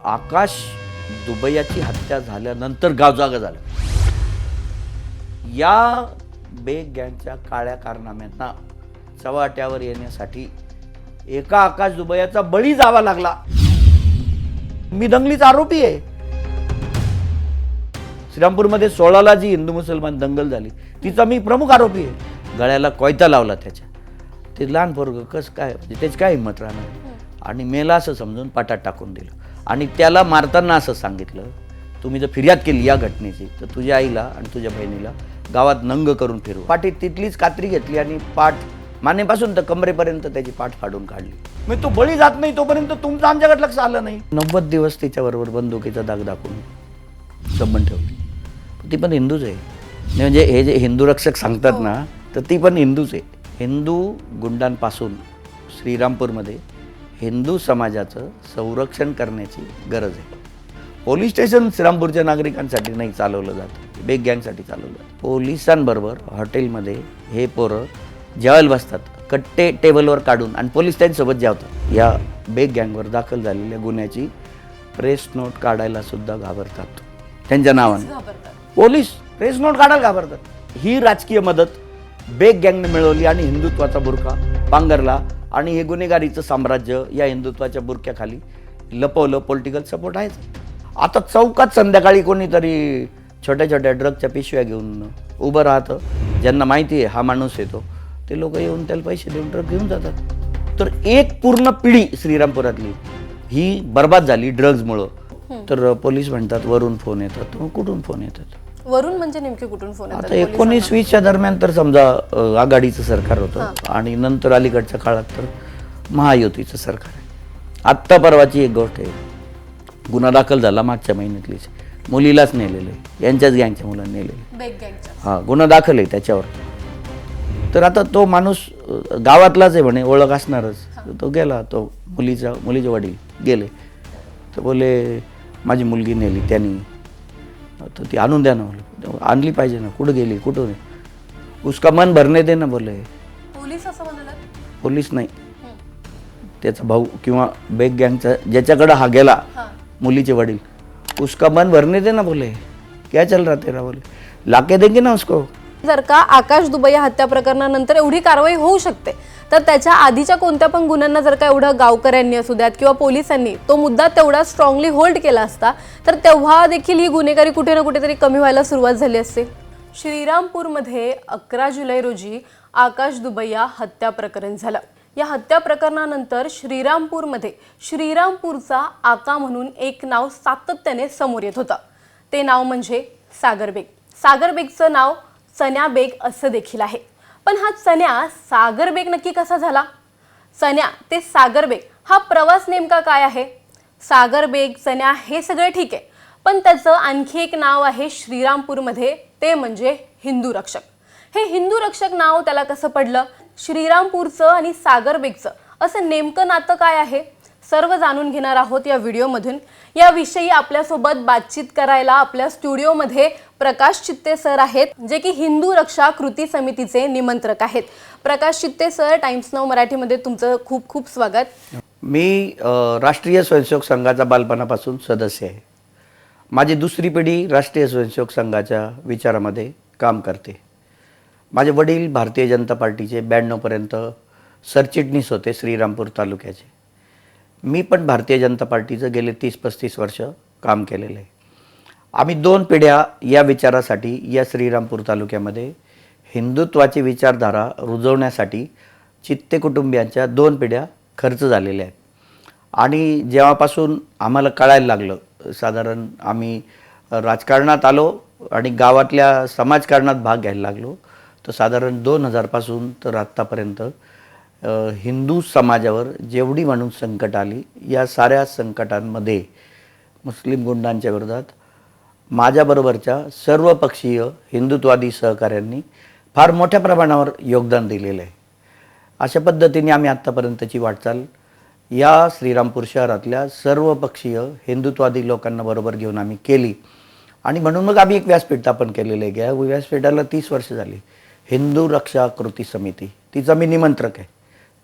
आकाश दुबैयाची हत्या झाल्यानंतर गावजागा झालं. या बेग गँगच्या काळ्या कारनाम्यांना चव्हाट्यावर येण्यासाठी एका आकाश दुबैयाचा बळी जावा लागला. मी दंगलीचा आरोपी आहे. श्रीरामपूरमध्ये 16ला जी हिंदू मुसलमान दंगल झाली तिचा मी प्रमुख आरोपी आहे. गळ्याला कोयता लावला त्याच्या. ते लहान पोरगं कसं काय, म्हणजे त्याची काय हिंमत राहणार. आणि मेला असं समजून पाटात टाकून दिलं. आणि त्याला मारताना असं सांगितलं, तुम्ही जर फिर्याद केली या घटनेची तर तुझ्या आईला आणि तुझ्या बहिणीला गावात नंग करून फिरव. पाठीत तिथलीच कात्री घेतली आणि पाठ मानेपासून तर कमरेपर्यंत त्याची पाठ फाडून काढली. मग तो बळी जात नाही तोपर्यंत तुमचं आमच्याकडे लक्ष आलं नाही. 90 दिवस तिच्याबरोबर बंदुकीचा दाग दाखवून संबंध ठेवली. ती पण हिंदूच आहे. म्हणजे हे जे हिंदू रक्षक सांगतात ना, तर ती पण हिंदूच आहे. हिंदू गुंडांपासून श्रीरामपूरमध्ये हिंदू समाजाचं संरक्षण करण्याची गरज आहे. पोलीस स्टेशन श्रीरामपूरच्या नागरिकांसाठी नाही चालवलं जातं, बेग गँगसाठी चालवलं जातं. पोलिसांबरोबर हॉटेलमध्ये हे पोरं जेवायला बसतात, कट्टे टेबलवर काढून, आणि पोलीस त्यांच्यासोबत जेवतात. या बेग गँगवर दाखल झालेल्या गुन्ह्याची प्रेस नोट काढायला सुद्धा घाबरतात. त्यांच्या नावानं पोलीस प्रेस नोट काढायला घाबरतात. ही राजकीय मदत बेग गँगने मिळवली आणि हिंदुत्वाचा बुरखा पांघरला आणि हे गुन्हेगारीचं साम्राज्य या हिंदुत्वाच्या बुरख्याखाली लपवलं. पॉलिटिकल सपोर्ट आहेच. आता चौकात संध्याकाळी कोणीतरी छोट्या छोट्या ड्रगच्या पिशव्या घेऊन उभं राहतं. ज्यांना माहिती आहे हा माणूस येतो, ते लोक येऊन त्याला पैसे देऊन ड्रग घेऊन जातात. तर एक पूर्ण पिढी श्रीरामपुरातली ही बर्बाद झाली ड्रग्जमुळं. तर पोलीस म्हणतात वरून फोन येतात. कुठून फोन येतात? वरून म्हणजे नेमके कुठून फोन येतात? आता 1920च्या दरम्यान तर समजा आघाडीचं सरकार होतं आणि नंतर अलीकडच्या काळात तर महायुतीचं सरकार आहे. आत्ता परवाची एक गोष्ट आहे, गुन्हा दाखल झाला मागच्या महिन्यातलीच, मुलीलाच नेलेलं आहे, यांच्याच गँगच्या मुलांनी नेलेलं. बेग गँगच्या. हा गुन्हा दाखल आहे त्याच्यावर. तर आता तो माणूस गावातलाच आहे म्हणे, ओळख असणारच. तो गेला, तो मुलीचे वडील गेले. तर बोले माझी मुलगी नेली त्यांनी, तर ती आणून द्या ना. आणली पाहिजे ना. कुठं गेली, कुठं नाही, उसका मन भरणे दे ना. बोले पोलीस असं म्हणाला? पोलीस नाही, त्याचा भाऊ किंवा बेग गँगचा ज्याच्याकडे हा गेला, मुलीचे वडील, उसका मन भरने दे ना. बोले क्या चल रहा तेरा, बोले लाके देंगे ना उसको. जर का आकाश दुबैया हत्या प्रकरणानंतर एवढी कारवाई होऊ शकते, तर त्याच्या आधीच्या कोणत्या पण गुन्ह्यांना जर का एवढं गावकऱ्यांनी असू द्यात किंवा पोलिसांनी तो मुद्दा तेवढा स्ट्रॉंगली होल्ड केला असता, तर तेव्हा देखील ही गुन्हेगारी कुठे ना कुठेतरी कमी व्हायला सुरुवात झाली असते. श्रीरामपूरमध्ये 11 जुलै रोजी आकाश दुबैया हत्या प्रकरण झालं. या हत्या प्रकरणानंतर श्रीरामपूरमध्ये श्रीरामपूरचा आका म्हणून एक नाव सातत्याने समोर येत होतं. ते नाव म्हणजे सागर बेग. सागर बेगचं नाव चन्या बेग असं देखील आहे. पण हा चन्या सागर बेग नक्की कसा झाला? चन्या ते सागर बेग हा प्रवास नेमका काय आहे? सागर बेग, चन्या हे सगळं ठीक आहे, पण त्याचं आणखी एक नाव आहे श्रीरामपूरमध्ये, ते म्हणजे हिंदू रक्षक. हे हिंदू रक्षक नाव त्याला कसं पडलं? श्रीरामपूरचं आणि सागर बेगचं असं नेमकं नातं काय आहे? सर्व जाणून घेणार आहोत या व्हिडिओमधून. याविषयी आपल्यासोबत बातचीत करायला आपल्या स्टुडिओमध्ये प्रकाश चित्ते सर आहेत, जे की हिंदू रक्षा कृती समितीचे निमंत्रक आहेत. प्रकाश चित्ते सर, टाइम्स नाऊ मराठीमध्ये तुमचं खूप खूप स्वागत. मी राष्ट्रीय स्वयंसेवक संघाचा बालपणापासून सदस्य आहे. माझी दुसरी पिढी राष्ट्रीय स्वयंसेवक संघाच्या विचारामध्ये काम करते. माझे वडील भारतीय जनता पार्टीचे 92पर्यंत सरचिटणीस होते श्रीरामपूर तालुक्याचे. मी पण भारतीय जनता पार्टीचं गेले 30-35 वर्ष काम केलेलं आहे. आम्ही 2 पिढ्या या विचारासाठी या श्रीरामपूर तालुक्यामध्ये हिंदुत्वाची विचारधारा रुजवण्यासाठी चित्ते कुटुंबियांच्या 2 पिढ्या खर्च झालेल्या आहेत. आणि जेव्हापासून आम्हाला कळायला लागलं, साधारण आम्ही राजकारणात आलो आणि गावातल्या समाजकारणात भाग घ्यायला लागलो, तर साधारण 2000 पासून तर आत्तापर्यंत हिंदू समाजावर जेवढी म्हणून संकट आली, या साऱ्या संकटांमध्ये मुस्लिम गुंडांच्या विरोधात माझ्याबरोबरच्या सर्वपक्षीय हिंदुत्वादी सहकाऱ्यांनी फार मोठ्या प्रमाणावर योगदान दिलेलं आहे. अशा पद्धतीने आम्ही आत्तापर्यंतची वाटचाल या श्रीरामपूर शहरातल्या सर्वपक्षीय हिंदुत्वादी लोकांना बरोबर घेऊन आम्ही केली. आणि म्हणून मग आम्ही एक व्यासपीठ स्थापन केलेलं आहे. या व्यासपीठाला 30 वर्ष झाली. हिंदू रक्षा कृती समिती, तिचा मी निमंत्रक आहे.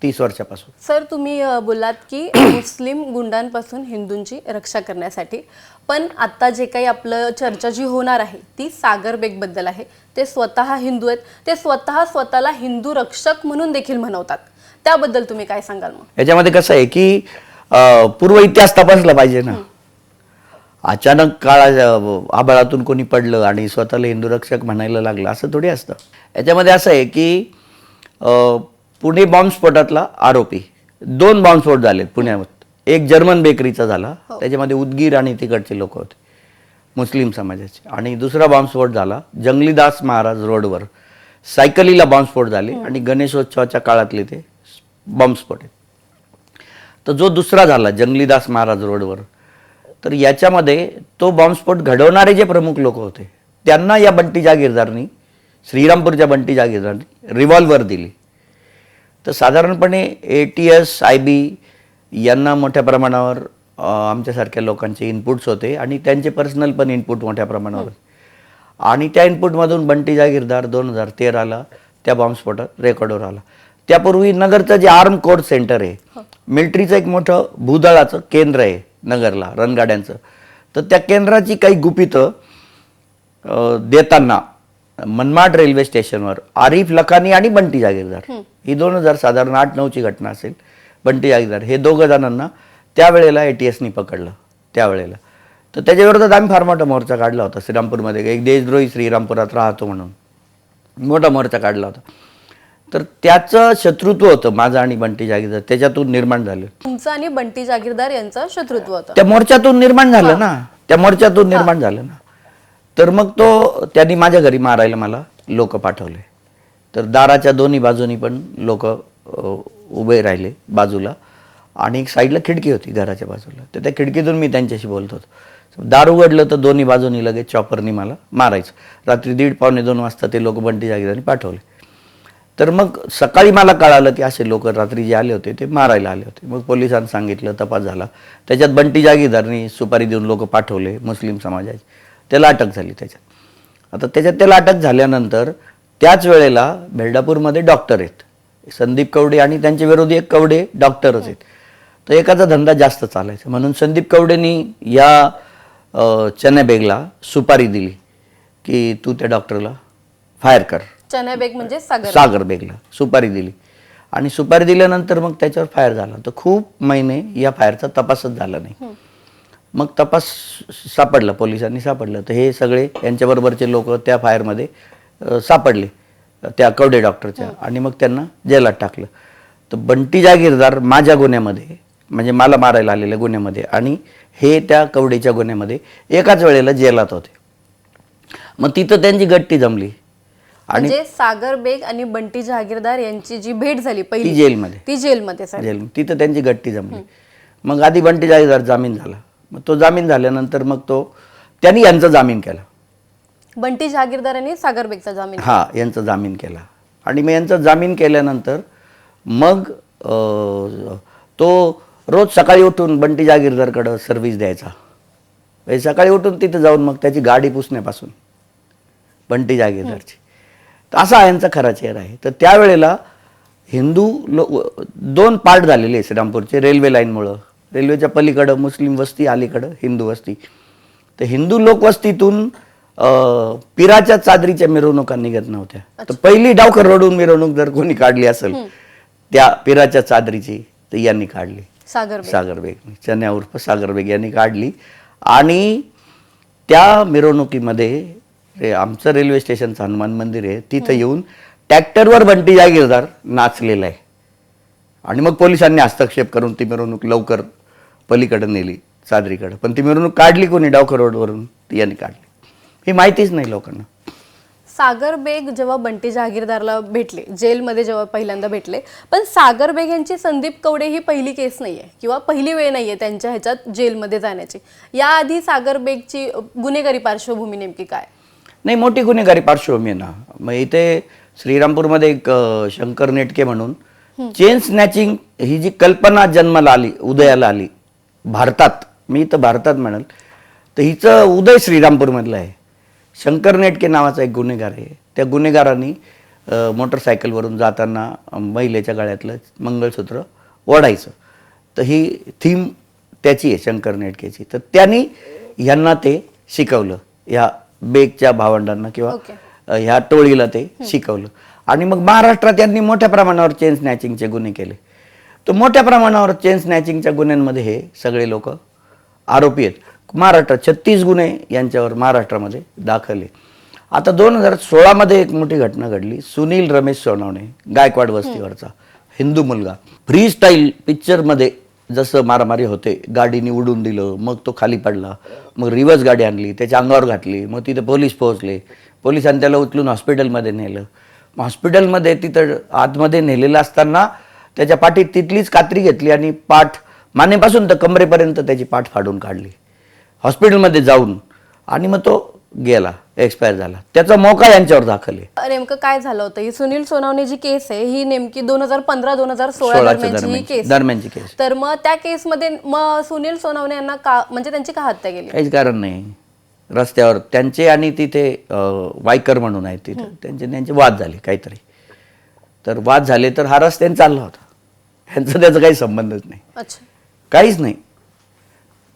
30 वर्षापासून. सर तुम्ही बोललात की मुस्लिम गुंडांपासून हिंदूंची रक्षा करण्यासाठी, पण आता जे काही आपलं चर्चा जी होणार आहे ती सागर बेगबद्दल आहे. ते स्वतः हिंदू आहेत, ते स्वतःला हिंदू रक्षक म्हणून देखील म्हणवतात. त्याबद्दल तुम्ही काय सांगाल मग? याच्यामध्ये कसं आहे की पूर्व इतिहास तपासला पाहिजे ना. अचानक आभाळातून कोणी पडलं आणि स्वतःला हिंदू रक्षक म्हणायला लागलं असं थोडी असतं. याच्यामध्ये असं आहे की पुणे बॉम्बस्फोटातला आरोपी, 2 बॉम्बस्फोट झालेत पुण्यामध्ये. एक जर्मन बेकरीचा झाला, त्याच्यामध्ये उदगीर आणि तिकडचे लोक होते मुस्लिम समाजाचे. आणि दुसरा बॉम्बस्फोट झाला जंगलीदास महाराज रोडवर, सायकलीला बॉम्बस्फोट झाले आणि गणेशोत्सवाच्या काळातले ते बॉम्बस्फोट आहेत. तर जो दुसरा झाला जंगलीदास महाराज रोडवर, तर याच्यामध्ये तो बॉम्बस्फोट घडवणारे जे प्रमुख लोक होते त्यांना या बंटी जागीरदारनी, श्रीरामपूरच्या बंटी जागीरदारनी रिव्हॉल्वर दिली. तर साधारणपणे ATS IB यांना मोठ्या प्रमाणावर आमच्यासारख्या लोकांचे इनपुट्स होते आणि त्यांचे पर्सनल पण इनपुट मोठ्या प्रमाणावर होते. आणि त्या इनपुटमधून बंटी जागीरदार 2013ला त्या बॉम्बस्फोटात रेकॉर्डवर आला. त्यापूर्वी नगरचं जे आर्म कोर सेंटर आहे, मिलिटरीचं एक मोठं भूदळाचं केंद्र आहे नगरला, रणगाड्यांचं. तर त्या केंद्राची काही गुपितं देताना मनमाड रेल्वे स्टेशनवर आरिफ लखानी आणि बंटी जागीरदार, ही 2000 साधारण 8-9ची घटना असेल. बंटी जागीरदार हे 2 जणांना त्यावेळेला ATSनी पकडलं त्यावेळेला. तर त्याच्या विरोधात आम्ही फार मोठा मोर्चा काढला होता श्रीरामपूरमध्ये. एक देशद्रोही श्रीरामपुरात राहतो म्हणून मोठा मोर्चा काढला होता. तर त्याचं शत्रुत्व होतं माझं आणि बंटी जागीरदार, त्याच्यातून निर्माण झालं. तुमचं आणि बंटी जागीरदार यांचं शत्रुत्व होतं, त्या मोर्चातून निर्माण झालं ना, त्या मोर्चातून निर्माण झालं ना. तर मग त्यांनी माझ्या घरी मारायला मला लोक पाठवले. तर दाराच्या दोन्ही बाजूनी पण लोक उभे राहिले बाजूला आणि एक साईडला खिडकी होती घराच्या बाजूला. तर त्या खिडकीतून मी त्यांच्याशी बोलत होतो. दार उघडलं तर दोन्ही बाजूनी लगेच चॉपरनी मला मारायचं. रात्री 1:30-2 वाजता ते लोक बंटी जागीरदारनी पाठवले. तर मग सकाळी मला कळालं की असे लोक रात्री जे आले होते ते मारायला आले होते. मग पोलिसांनी सांगितलं, तपास झाला. त्याच्यात बंटी जागीरदारनी सुपारी देऊन लोक पाठवले मुस्लिम समाजाचे. त्याला अटक झाली त्याच्यात. आता त्याला अटक झाल्यानंतर त्याच वेळेला बेल्डापूरमध्ये डॉक्टर आहेत संदीप कवडे आणि त्यांचे विरोधी एक कवडे डॉक्टरच आहेत. तर एकाचा धंदा जास्त चालायचा म्हणून संदीप कवडेंनी या चन्या बेगला सुपारी दिली की तू त्या डॉक्टरला फायर कर. चन्या बेग म्हणजे सागर बेगला सुपारी दिली आणि सुपारी दिल्यानंतर मग त्याच्यावर फायर झाला. तर खूप महिने या फायरचा तपासच झाला नाही. मग तपास सापडला, पोलिसांनी सापडलं. तर हे सगळे यांच्याबरोबरचे लोक त्या फायरमध्ये सापडले त्या कवडे डॉक्टरच्या आणि मग त्यांना जेलात टाकलं. तर बंटी जागीरदार माझ्या गुन्ह्यामध्ये म्हणजे मला मारायला आलेल्या गुन्ह्यामध्ये आणि हे त्या कवडेच्या गुन्ह्यामध्ये एकाच वेळेला जेलात होते. मग तिथं त्यांची गट्टी जमली आणि म्हणजे सागर बेग आणि बंटी जागीरदार यांची जी भेट झाली पहिली ती जेलमध्ये तिथं त्यांची गट्टी जमली. मग आधी बंटी जागीरदार जामीन झाला. मग तो जामीन झाल्यानंतर मग त्यांनी यांचा जामीन केला. बंटी जागीरदारांनी सागर बेगचा जामीन यांचा जामीन केला. आणि मग यांचा जामीन केल्यानंतर मग तो रोज सकाळी उठून बंटी जागीरदारकडं सर्व्हिस द्यायचा. सकाळी उठून तिथे जाऊन मग त्याची गाडी पुसण्यापासून बंटी जागीरदारची. तर असा यांचा खरा चेहरा आहे. तर त्यावेळेला हिंदू 2 पार्ट झालेले श्रीरामपूरचे रेल्वे लाईनमुळं. रेल्वेच्या पलीकडं मुस्लिम वस्ती, अलीकडं हिंदू वस्ती. तर हिंदू लोकवस्तीतून पिराच्या चादरीच्या मिरवणुका निघत नव्हत्या. तर पहिली डावखर रोडून मिरवणूक जर कोणी काढली असेल त्या पिराच्या चादरीची तर यांनी काढली, सागर बेग, चन्या उर्फ सागर बेग यांनी काढली. आणि त्या मिरवणुकीमध्ये आमचं रेल्वे स्टेशनचं हनुमान मंदिर आहे तिथं येऊन ट्रॅक्टरवर बंटी जागीरदार नाचलेला आहे. आणि मग पोलिसांनी हस्तक्षेप करून ती मिरवणूक लवकर पलीकडे नेली चादरीकडे. पण ती मिरवणूक काढली कोणी डावखर रोडवरून, ती यांनी काढली. ही माहितीच नाही लोकांना. सागर बेग जेव्हा बंटी जागीरदारला भेटले जेलमध्ये, जेव्हा पहिल्यांदा भेटले, पण सागर बेग यांची संदीप कवडे ही पहिली केस नाहीये किंवा पहिली वेळ नाहीये त्यांच्या ह्याच्यात जेलमध्ये जाण्याची. याआधी सागर बेगची गुन्हेगारी पार्श्वभूमी नेमकी काय? नाही, मोठी गुन्हेगारी पार्श्वभूमी आहे ना. मग इथे श्रीरामपूरमध्ये एक शंकर नेटके म्हणून चेन स्नॅचिंग ही जी कल्पना जन्माला आली, उदयाला आली भारतात, मी तर भारतात म्हणाल, तर हिचं उदय श्रीरामपूरमधलं आहे. शंकर नेटके नावाचा एक गुन्हेगार आहे. त्या गुन्हेगारांनी मोटरसायकलवरून जाताना महिलेच्या गळ्यातलं मंगळसूत्र ओढायचं. तर ही थीम त्याची आहे शंकर नेटकेची. तर त्यांनी ह्यांना ते शिकवलं, ह्या बेगच्या भावंडांना किंवा ह्या टोळीला ते शिकवलं. आणि मग महाराष्ट्रात यांनी मोठ्या प्रमाणावर चेन स्नॅचिंगचे गुन्हे केले. तर मोठ्या प्रमाणावर चेन स्नॅचिंगच्या गुन्ह्यांमध्ये हे सगळे लोक आरोपी आहेत. महाराष्ट्रात 36 गुन्हे यांच्यावर महाराष्ट्रामध्ये दाखल आहे. आता 2016 मध्ये एक मोठी घटना घडली. सुनील रमेश सोनवणे, गायकवाड वस्तीवरचा हिंदू मुलगा, फ्री स्टाईल पिक्चरमध्ये जसं मारामारी होते, गाडीने उडून दिलं, मग तो खाली पडला, मग रिवर्स गाडी आणली, त्याच्या अंगावर घातली, मग तिथे पोलीस पोहोचले, पोलिसांनी त्याला उचलून हॉस्पिटलमध्ये नेलं. हॉस्पिटलमध्ये तिथं आतमध्ये नेलेलं असताना त्याच्या पाठीत तिथलीच कात्री घेतली आणि पाठ मानेपासून तर कमरेपर्यंत त्याची पाठ फाडून काढली हॉस्पिटलमध्ये जाऊन. आणि मग तो गेला, एक्सपायर झाला. त्याचा मोका यांच्यावर दाखल आहे. नेमकं काय झालं होतं? ही सुनील सोनावणे जी केस आहे ही नेमकी 2015-2016 दरम्यानची केस. तर मग त्या केसमध्ये मग सुनील सोनावणे यांना का, म्हणजे त्यांची का हत्या केली? काहीच कारण नाही. रस्त्यावर त्यांचे आणि तिथे वायकर म्हणून आहेत तिथे त्यांचे वाद झाले काहीतरी. तर वाद झाले तर हा रस्त्याने चालला होता, ह्यांचा त्याचा काही संबंधच नाही. अच्छा. काहीच नाही.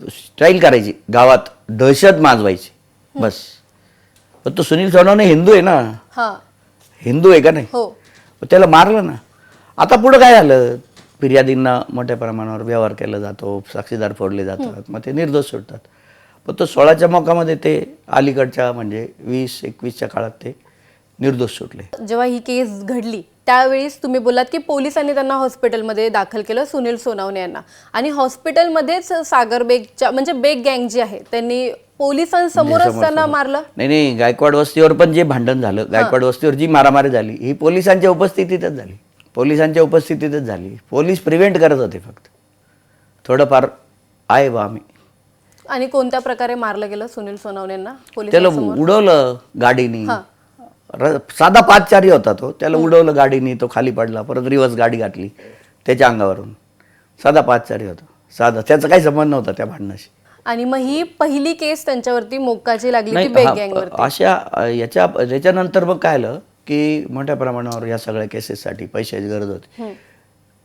स्टाईल करायची, गावात दहशत माजवायची बस. पण तो सुनील सोनवणे हिंदू आहे ना, हिंदू आहे का नाही? हो. त्याला मारलं ना. आता पुढं काय झालं? फिर्यादींना मोठ्या प्रमाणावर व्यवहार केला जातो, साक्षीदार फोडले जातात, मग ते निर्दोष सुटतात. पण तो 16च्या मोकामध्ये ते अलीकडच्या म्हणजे 20-21च्या काळात ते निर्दोष सुटले. जेव्हा ही केस घडली त्यावेळेस तुम्ही बोललात की पोलिसांनी त्यांना हॉस्पिटलमध्ये दाखल केलं, सुनील सोनावणे यांना, आणि हॉस्पिटलमध्येच सागर बेगच्या म्हणजे बेग गँग जी आहे त्यांनी पोलिसांसमोरच त्यांना मारलं. नाही, गायकवाड वस्तीवर पण जे भांडण झालं, गायकवाड वस्तीवर जी मारामारी झाली ही पोलिसांच्या उपस्थितीतच झाली. पोलीस प्रिव्हेंट करत होते फक्त. थोडंफार आहे बा आम्ही. आणि कोणत्या प्रकारे मारलं गेलं सुनील सोनावणे यांना? त्याला उडवलं गाडीनी. साधा पादचारी होता तो, त्याला उडवलं गाडीनी, तो खाली पडला, परत रिवर्स गाडी घातली त्याच्या अंगावरून. साधा पादचारी होता, साधा, त्याचा काही संबंध नव्हता त्या भांडणाशी. आणि मग ही पहिली केस त्यांच्यावरती मोक्काची लागली ती बेग गँगवरती. अशा याच्यानंतर मग काय आलं की मोठ्या प्रमाणावर या सगळ्या केसेससाठी पैशाची गरज होती.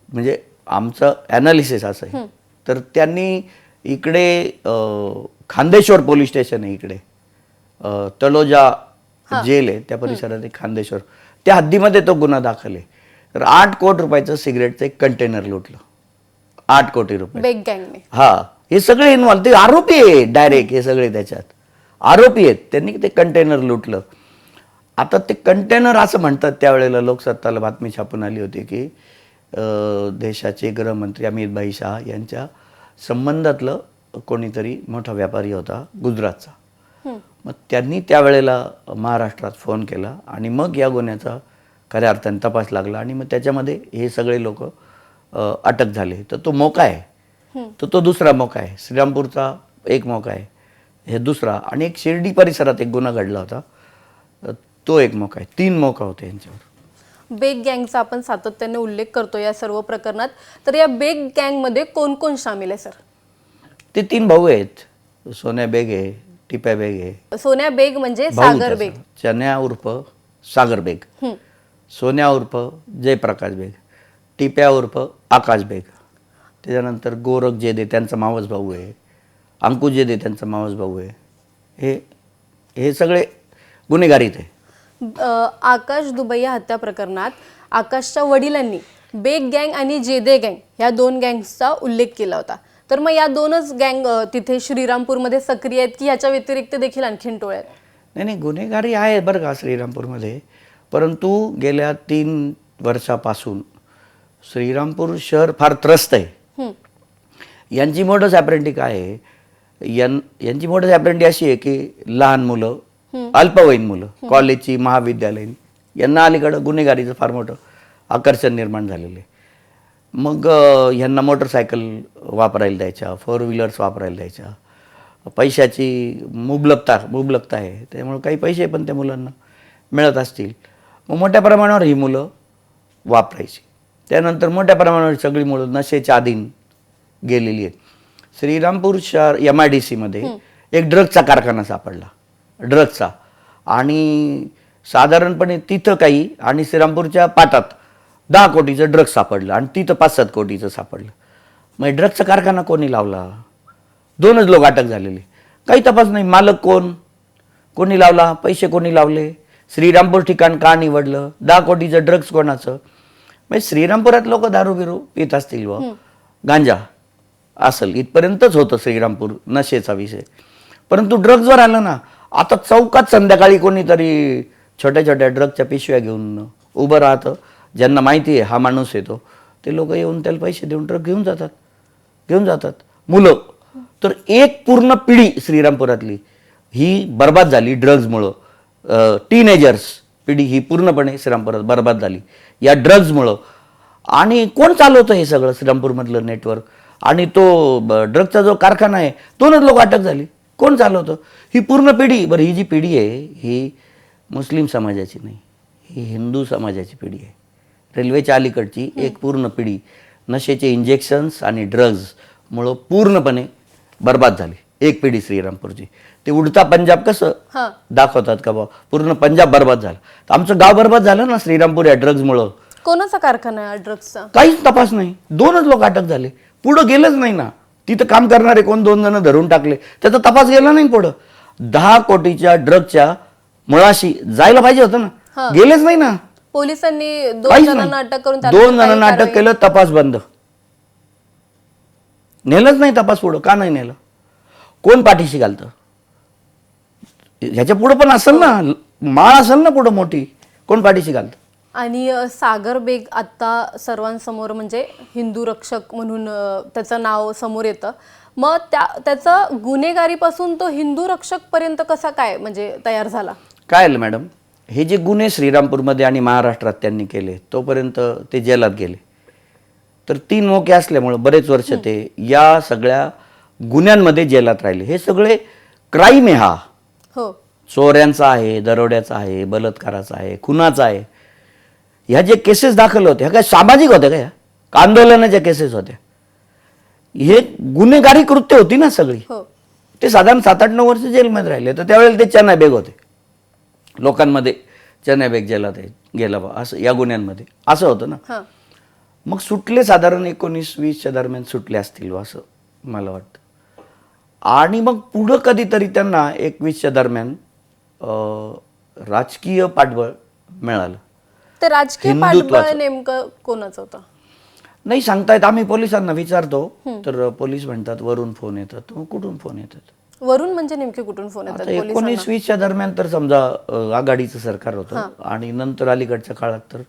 म्हणजे आमचं ॲनालिसिस असं आहे. तर त्यांनी इकडे खांदेश्वर पोलीस स्टेशन आहे, इकडे तळोजा जेल आहे त्या परिसरात एक खांदेश्वर, त्या हद्दीमध्ये तो गुन्हा दाखल आहे. तर 8 कोटी रुपयाचं सिगरेटचं एक कंटेनर लुटलं. 8 कोटी रुपये बेग गँगने. हा, हे सगळे इन्व्हॉल्व, ते आरोपी आहे डायरेक्ट, हे सगळे त्याच्यात आरोपी आहेत. त्यांनी ते कंटेनर लुटलं. आता ते कंटेनर असं म्हणतात, त्यावेळेला लोकसत्ताला बातमी छापून आली होती की देशाचे गृहमंत्री अमित भाई शाह यांच्या संबंधातलं कोणीतरी मोठा व्यापारी होता गुजरातचा. मग त्यांनी त्यावेळेला महाराष्ट्रात फोन केला आणि मग या गुन्ह्याचा खऱ्या अर्थाने तपास लागला आणि मग त्याच्यामध्ये हे सगळे लोक अटक झाले. तर तो मोका आहे, तो दुसरा मोका आहे. श्रीरामपूरचा एक मोका आहे, हे दुसरा. आणि एक शिर्डी परिसरात एक गुन्हा घडला होता, तो एक मोका आहे. 3 मोका होते यांच्यावर. बेग गँगचा आपण सातत्याने उल्लेख करतो या सर्व प्रकरणात. तर या बेग गँगमध्ये कोण कोण सामील आहे सर? ते 3 भाऊ आहेत. सोन्या बेग आहे, टिप्या बेग आहे. सोन्या बेग म्हणजे सागर बेग. चन्या उर्फ सागर बेग, सोन्या उर्फ जयप्रकाश बेग, टिप्या उर्फ आकाश बेग. त्याच्यानंतर गोरख जेदे त्यांचा मावस भाऊ आहे, अंकुश जेदे त्यांचा मावस भाऊ आहे. हे सगळे गुन्हेगारीत आहे. आकाश दुबैया हत्या प्रकरणात आकाशच्या वडिलांनी बेग गँग आणि जेदे गँग ह्या 2 गँग्सचा उल्लेख केला होता. तर मग या 2च गँग तिथे श्रीरामपूरमध्ये सक्रिय आहेत की ह्याच्या व्यतिरिक्त देखील आणखीन टोळ्या आहेत? नाही, गुन्हेगारी आहे बरं का श्रीरामपूरमध्ये. परंतु गेल्या 3 वर्षापासून श्रीरामपूर शहर फार त्रस्त आहे. यांची मोडस ऑपरेंडी काय आहे? यांची मोडस ऑपरेंडी अशी आहे की लहान मुलं, अल्पवयीन मुलं, कॉलेजची, महाविद्यालयीन, यांना अलीकडं गुन्हेगारीचं फार मोठं आकर्षण निर्माण झालेलं आहे. मग ह्यांना मोटरसायकल वापरायला द्यायच्या, 4 व्हीलर्स वापरायला द्यायच्या. पैशाची मुबलकता आहे, त्यामुळे काही पैसे पण त्या मुलांना मिळत असतील. मग मोठ्या प्रमाणावर ही मुलं वापरायची. त्यानंतर मोठ्या प्रमाणावर सगळी मुलं नशेच्या अधीन गेलेली आहेत. श्रीरामपूर शहर MIDC मध्ये एक ड्रग्जचा कारखाना सापडला, ड्रग्जचा. आणि साधारणपणे तिथं काही आणि श्रीरामपूरच्या पाटात 10 कोटीचं ड्रग्ज सापडलं आणि तिथं 5-7 कोटीचं सापडलं. मग ड्रग्जचा कारखाना कोणी लावला? 2च लोक अटक झालेले, काही तपास नाही. मालक कोणी लावला? पैसे कोणी लावले? श्रीरामपूर ठिकाण का निवडलं? 10 कोटीचं ड्रग्ज कोणाचं? म्हणजे श्रीरामपुरात लोक दारू बिरू पित असतील व गांजा असेल इथपर्यंतच होतं श्रीरामपूर नशेचा विषय. परंतु ड्रग्जवर आलं ना, आता चौकात संध्याकाळी कोणीतरी छोट्या छोट्या ड्रगच्या पिशव्या घेऊन उभं राहतं. ज्यांना माहिती आहे हा माणूस येतो, ते लोक येऊन त्याला पैसे देऊन ड्रग घेऊन जातात मुलं. तर एक पूर्ण पिढी श्रीरामपुरातली ही बर्बाद झाली ड्रग्जमुळं. टीनेजर्स पिढी ही पूर्णपणे श्रीरामपुरात बर्बाद झाली या ड्रग्जमुळं. आणि कोण चालवतं हे सगळं श्रीरामपूरमधलं नेटवर्क? आणि तो ड्रगचा जो कारखाना आहे, 2च लोक अटक झाली. कोण चालवतं ही पूर्ण पिढी? बरं, ही जी पिढी आहे ही मुस्लिम समाजाची नाही, ही हिंदू समाजाची पिढी आहे. रेल्वेच्या अलीकडची एक पूर्ण पिढी नशेचे इंजेक्शन्स आणि ड्रग्जमुळं पूर्णपणे बर्बाद झाली. एक पिढी श्रीरामपूरची. ते उडता पंजाब कसं दाखवतात का बा, पूर्ण पंजाब बर्बाद झालं. तर आमचं गाव बर्बाद झालं ना श्रीरामपूर या ड्रग्जमुळं. कोणाचा कारखाना आहे ड्रग्सचा? काहीच तपास नाही. 2च लोक अटक झाले, पुढं गेलंच नाही ना. तिथं काम करणारे 2 जण धरून टाकले, त्याचा तपास गेला नाही पुढं. 10 कोटीच्या ड्रगच्या मुळाशी जायला पाहिजे होतं ना, गेलेच नाही ना. पोलिसांनी 2 जणांना अटक करून 2 जणांना अटक केलं, तपास बंद. नेलंच नाही तपास पुढं. का नाही नेलं? कोण पाठीशी घालतं? ह्याच्या पुढं पण असेल ना, माळ असेल ना पुढं मोठी, कोण पाठीशी घालतं? आणि सागर बेग आता सर्वांसमोर म्हणजे हिंदू रक्षक म्हणून त्याचं नाव समोर येतं. मग त्याचं गुन्हेगारीपासून तो हिंदू रक्षक पर्यंत कसा काय म्हणजे तयार झाला? काय आलं मॅडम, हे जे गुन्हे श्रीरामपूरमध्ये आणि महाराष्ट्रात त्यांनी केले तोपर्यंत ते जेलात गेले. तर 3 मोके असल्यामुळे बरेच वर्ष ते या सगळ्या गुन्ह्यांमध्ये जेलात राहिले. हे सगळे क्राईम आहे. हा हो, चोऱ्यांचा आहे, दरोड्याचा आहे, बलात्काराचा आहे, खुनाचा आहे. ह्या जे केसेस दाखल होत्या ह्या काय सामाजिक होत्या का आंदोलनाच्या केसेस होत्या? हे गुन्हेगारी कृत्य होती ना सगळी. ते साधारण 7-8-9 वर्ष जेलमध्ये राहिले. तर त्यावेळेला ते चेन्नई बेग होते. लोकांमध्ये चेन्नई बेग जेलात गेला बा असं या गुन्ह्यांमध्ये असं होतं ना. मग सुटले साधारण 19-20च्या दरम्यान सुटले असतील असं मला वाटतं. आणि मग पुढं कधीतरी त्यांना 21च्या दरम्यान राजकीय पाठबळ मिळालं. ते राजकीय पाठबळ नेमकं कोणाचं होतं? नाही सांगता येत. आम्ही पोलिसांना विचारतो तर पोलीस म्हणतात वरून फोन येतात. मग कुठून फोन येतात? वरून म्हणजे नेमके कुठून फोन येतात? 19-20च्या दरम्यान तर समजा आघाडीचं सरकार होतं आणि नंतर अलीकडच्या काळात तर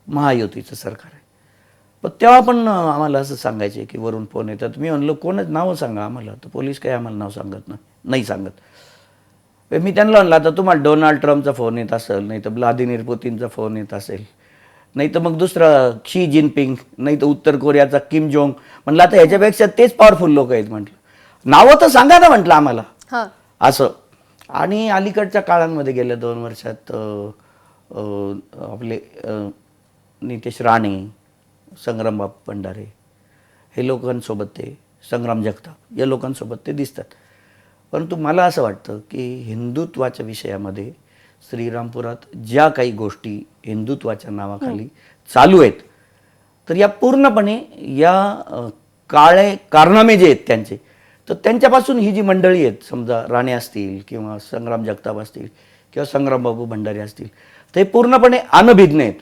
महायुतीचं सरकार आहे. पण तेव्हा पण आम्हाला असं सांगायचे की वरून फोन येतात. मी म्हणलं कोणच नावं सांगा आम्हाला. तर पोलीस काही आम्हाला नाव सांगत नाही सांगत. मी त्यांना म्हणलं आता तुम्हाला डोनाल्ड ट्रम्पचा फोन येत असेल, नाही तर व्लादिमीर पुतीनचा फोन येत असेल, नाही तर मग दुसरा शी जिनपिंग, नाही तर उत्तर कोरियाचा किम जोंग. म्हटलं आता ह्याच्यापेक्षा तेच पॉवरफुल लोक आहेत. म्हटलं नावं तर सांगा ना म्हटलं आम्हाला असं. आणि अलीकडच्या काळांमध्ये गेल्या 2 वर्षात आपले नितेश राणे, संग्रामबापू भंडारे हे लोकांसोबत ते संग्राम जगताप या लोकांसोबत ते दिसतात. परंतु मला असं वाटतं की हिंदुत्वाच्या विषयामध्ये श्रीरामपुरात ज्या काही गोष्टी हिंदुत्वाच्या नावाखाली चालू आहेत तर या पूर्णपणे या काळे कारनामे जे आहेत त्यांचे, तर त्यांच्यापासून ही जी मंडळी आहेत समजा राणे असतील किंवा संग्राम जगताप असतील किंवा संग्रामबाबू भंडारे असतील, ते पूर्णपणे अनभिज्ञ आहेत.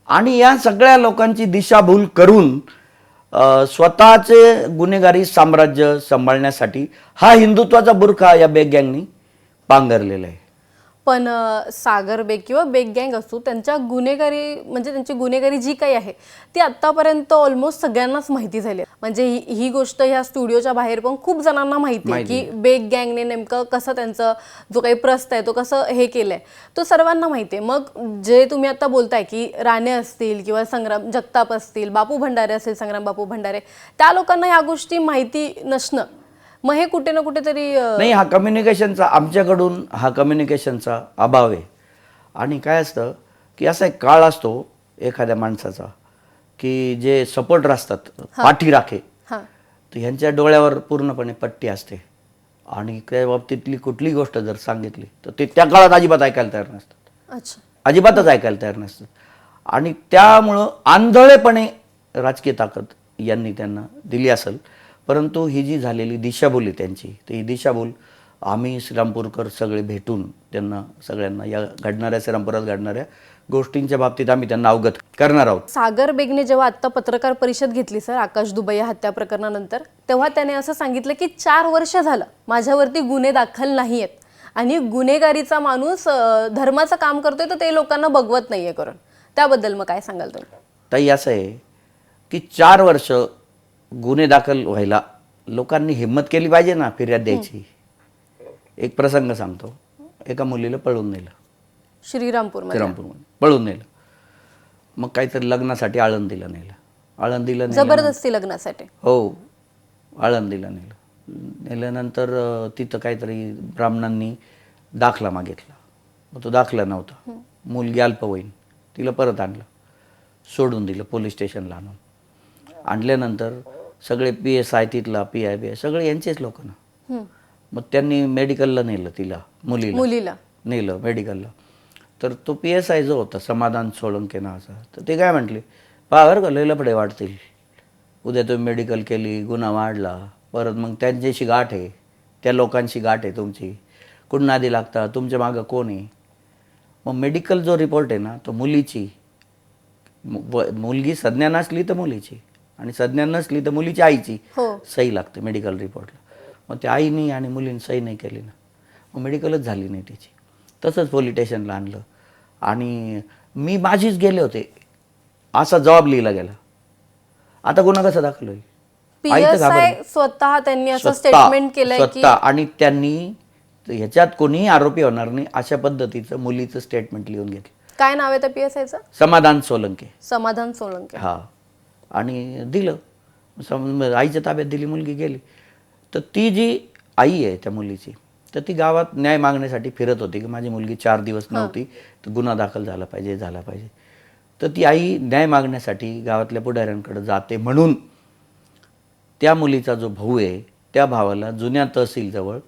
आणि या सगळ्या लोकांची दिशाभूल करून स्वतःचे गुन्हेगारी साम्राज्य सांभाळण्यासाठी हा हिंदुत्वाचा बुरखा या बेग गँगनी पांघरलेला आहे. पण सागर बेग किंवा बेग गँग असो, त्यांच्या गुन्हेगारी म्हणजे त्यांची गुन्हेगारी जी काही आहे ती आतापर्यंत ऑलमोस्ट सगळ्यांनाच माहिती झाली आहे. म्हणजे ही गोष्ट ह्या स्टुडिओच्या बाहेर पण खूप जणांना माहिती आहे की बेग गँगने नेमकं कसं त्यांचं जो काही प्रस्त आहे तो कसं हे केलंय तो सर्वांना माहिती आहे. मग जे तुम्ही आता बोलताय की राणे असतील किंवा संग्राम जगताप असतील, बापू भंडारे असतील, संग्राम बापू भंडारे, त्या लोकांना ह्या गोष्टी माहिती नसणं, मग हे कुठे ना कुठेतरी नाही, हा कम्युनिकेशनचा आमच्याकडून हा कम्युनिकेशनचा अभाव आहे. आणि काय असतं की असा एक काळ असतो एखाद्या माणसाचा की जे सपोर्टर असतात पाठीराखे, तर ह्यांच्या डोळ्यावर पूर्णपणे पट्टी असते आणि त्या बाबतीतली कुठली गोष्ट जर सांगितली तर ते त्या काळात अजिबात ऐकायला तयार नसतात. अच्छा. अजिबातच ऐकायला तयार नसतात. आणि त्यामुळं आंधळेपणे राजकीय ताकद यांनी त्यांना दिली असेल. परंतु ही जी झालेली दिशाभूल आहे त्यांची, तर ही दिशाभूल आम्ही श्रीरामपूरकर सगळे भेटून त्यांना सगळ्यांना या घडणाऱ्या श्रीरामपुरात घडणाऱ्या गोष्टींच्या बाबतीत आम्ही त्यांना अवगत करणार आहोत. सागर बेगने जेव्हा आत्ता पत्रकार परिषद घेतली सर आकाश दुबे या हत्या प्रकरणानंतर, तेव्हा त्याने असं सांगितलं की 4 वर्ष झालं माझ्यावरती गुन्हे दाखल नाही आहेत आणि गुन्हेगारीचा माणूस धर्माचं काम करतोय तर ते लोकांना बघवत नाहीये करून. त्याबद्दल मग काय सांगाल तुम्ही? ताई असं आहे की 4 वर्ष गुन्हे दाखल व्हायला लोकांनी हिंमत केली पाहिजे ना फिर्याद द्यायची. एक प्रसंग सांगतो. एका मुलीला पळून नेलं श्रीरामपूरमध्ये पळून नेलं. मग काहीतरी लग्नासाठी आळंदीला नेलं. जबरदस्ती लग्नासाठी. हो, आळंदीला नेल्यानंतर तिथं काहीतरी ब्राह्मणांनी दाखला मागितला. मग तो दाखला नव्हता. मुलगी अल्पवयीन, तिला परत आणलं, सोडून दिलं पोलीस स्टेशनला आणल्यानंतर सगळे PSI तिथला PI सगळे यांचेच लोक ना. मग त्यांनी मेडिकलला नेलं तिला, मुलीला नेलं मेडिकलला. तर तो PSI जो होता समाधान सोळंके नावाचा, तर ते काय म्हटले, पावर का लय लफडे वाढतील, उद्या तुम्ही मेडिकल केली, गुन्हा वाढला, परत मग त्यांच्याशी गाठ आहे, त्या लोकांशी गाठ आहे तुमची, कुठं नादी लागता, तुमच्या मागं कोण आहे. मग मेडिकल जो रिपोर्ट आहे ना तो मुलीची, मुलगी संज्ञा नसली तर मुलीची आणि संज्ञा नसली तर मुलीच्या आईची सही लागते मेडिकल रिपोर्टला. मग त्या आईनी आणि मुलीने सही नाही केली ना, मग मेडिकलच झाली नाही तिची. तसंच पोलीस स्टेशनला आणलं आणि मी माझीच गेले होते असा जबाब लिहिला गेला. आता गुन्हा कसा दाखल होईल? PSI स्वतः त्यांनी असं स्टेटमेंट केलंय की आणि त्यांनी ह्याच्यात कोणीही आरोपी होणार नाही अशा पद्धतीचं मुलीचं स्टेटमेंट लिहून घेतलं. काय नाव आहे त्या PSIचं? समाधान सोळंके. हा. आणि दिलं, आईच्या ताब्यात दिली, मुलगी गेली. तर ती जी आई आहे त्या मुलीची, तर ती गावात न्याय मागण्यासाठी फिरत होती की माझी मुलगी 4 दिवस नव्हती, तर गुन्हा दाखल झाला पाहिजे. तर ती आई न्याय मागण्यासाठी गावातल्या पुढाऱ्यांकडे जाते म्हणून त्या मुलीचा जो भाऊ आहे त्या भावाला जुन्या तहसीलजवळ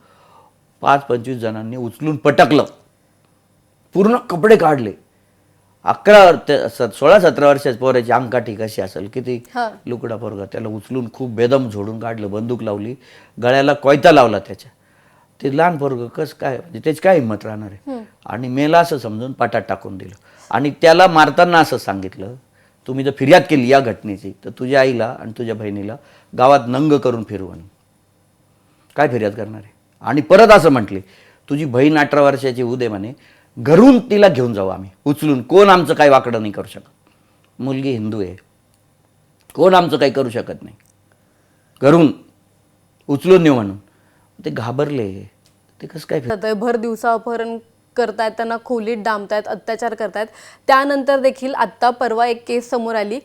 5-25 जणांनी उचलून पटकलं, पूर्ण कपडे काढले. 16-17 वर्षाच्या पोराची अंगकाठी कशी असेल, किती लुकडा पोरगा, त्याला उचलून खूप बेदम झोडून काढलं, बंदूक लावली, गळ्याला कोयता लावला त्याच्या. ते लहान पोरगं कसं काय, म्हणजे त्याची काय हिंमत राहणार आहे. आणि मेला असं समजून पाटात टाकून दिलं. आणि त्याला मारताना असं सांगितलं, तुम्ही जर फिर्याद केली या घटनेची तर तुझ्या आईला आणि तुझ्या बहिणीला गावात नंग करून फिरवू. काय फिर्याद करणार आहे? आणि परत असं म्हटले, तुझी बहीण 18 वर्षाची होऊ दे म्हणे, घरून तिला घेऊन जाऊ आम्ही उचलून, कोण आमचं काही वाकडं नाही करू शकत. मुलगी हिंदू आहे, कोण आमचं काही करू शकत नाही, घरून उचलून नेऊ म्हणून. ते घाबरले. ते कसं काय भर दिवसा अपहरण करतायत, त्यांना खोलीत डांबतायत, अत्याचार करतायत. त्यानंतर देखील आत्ता परवा एक केस समोर आली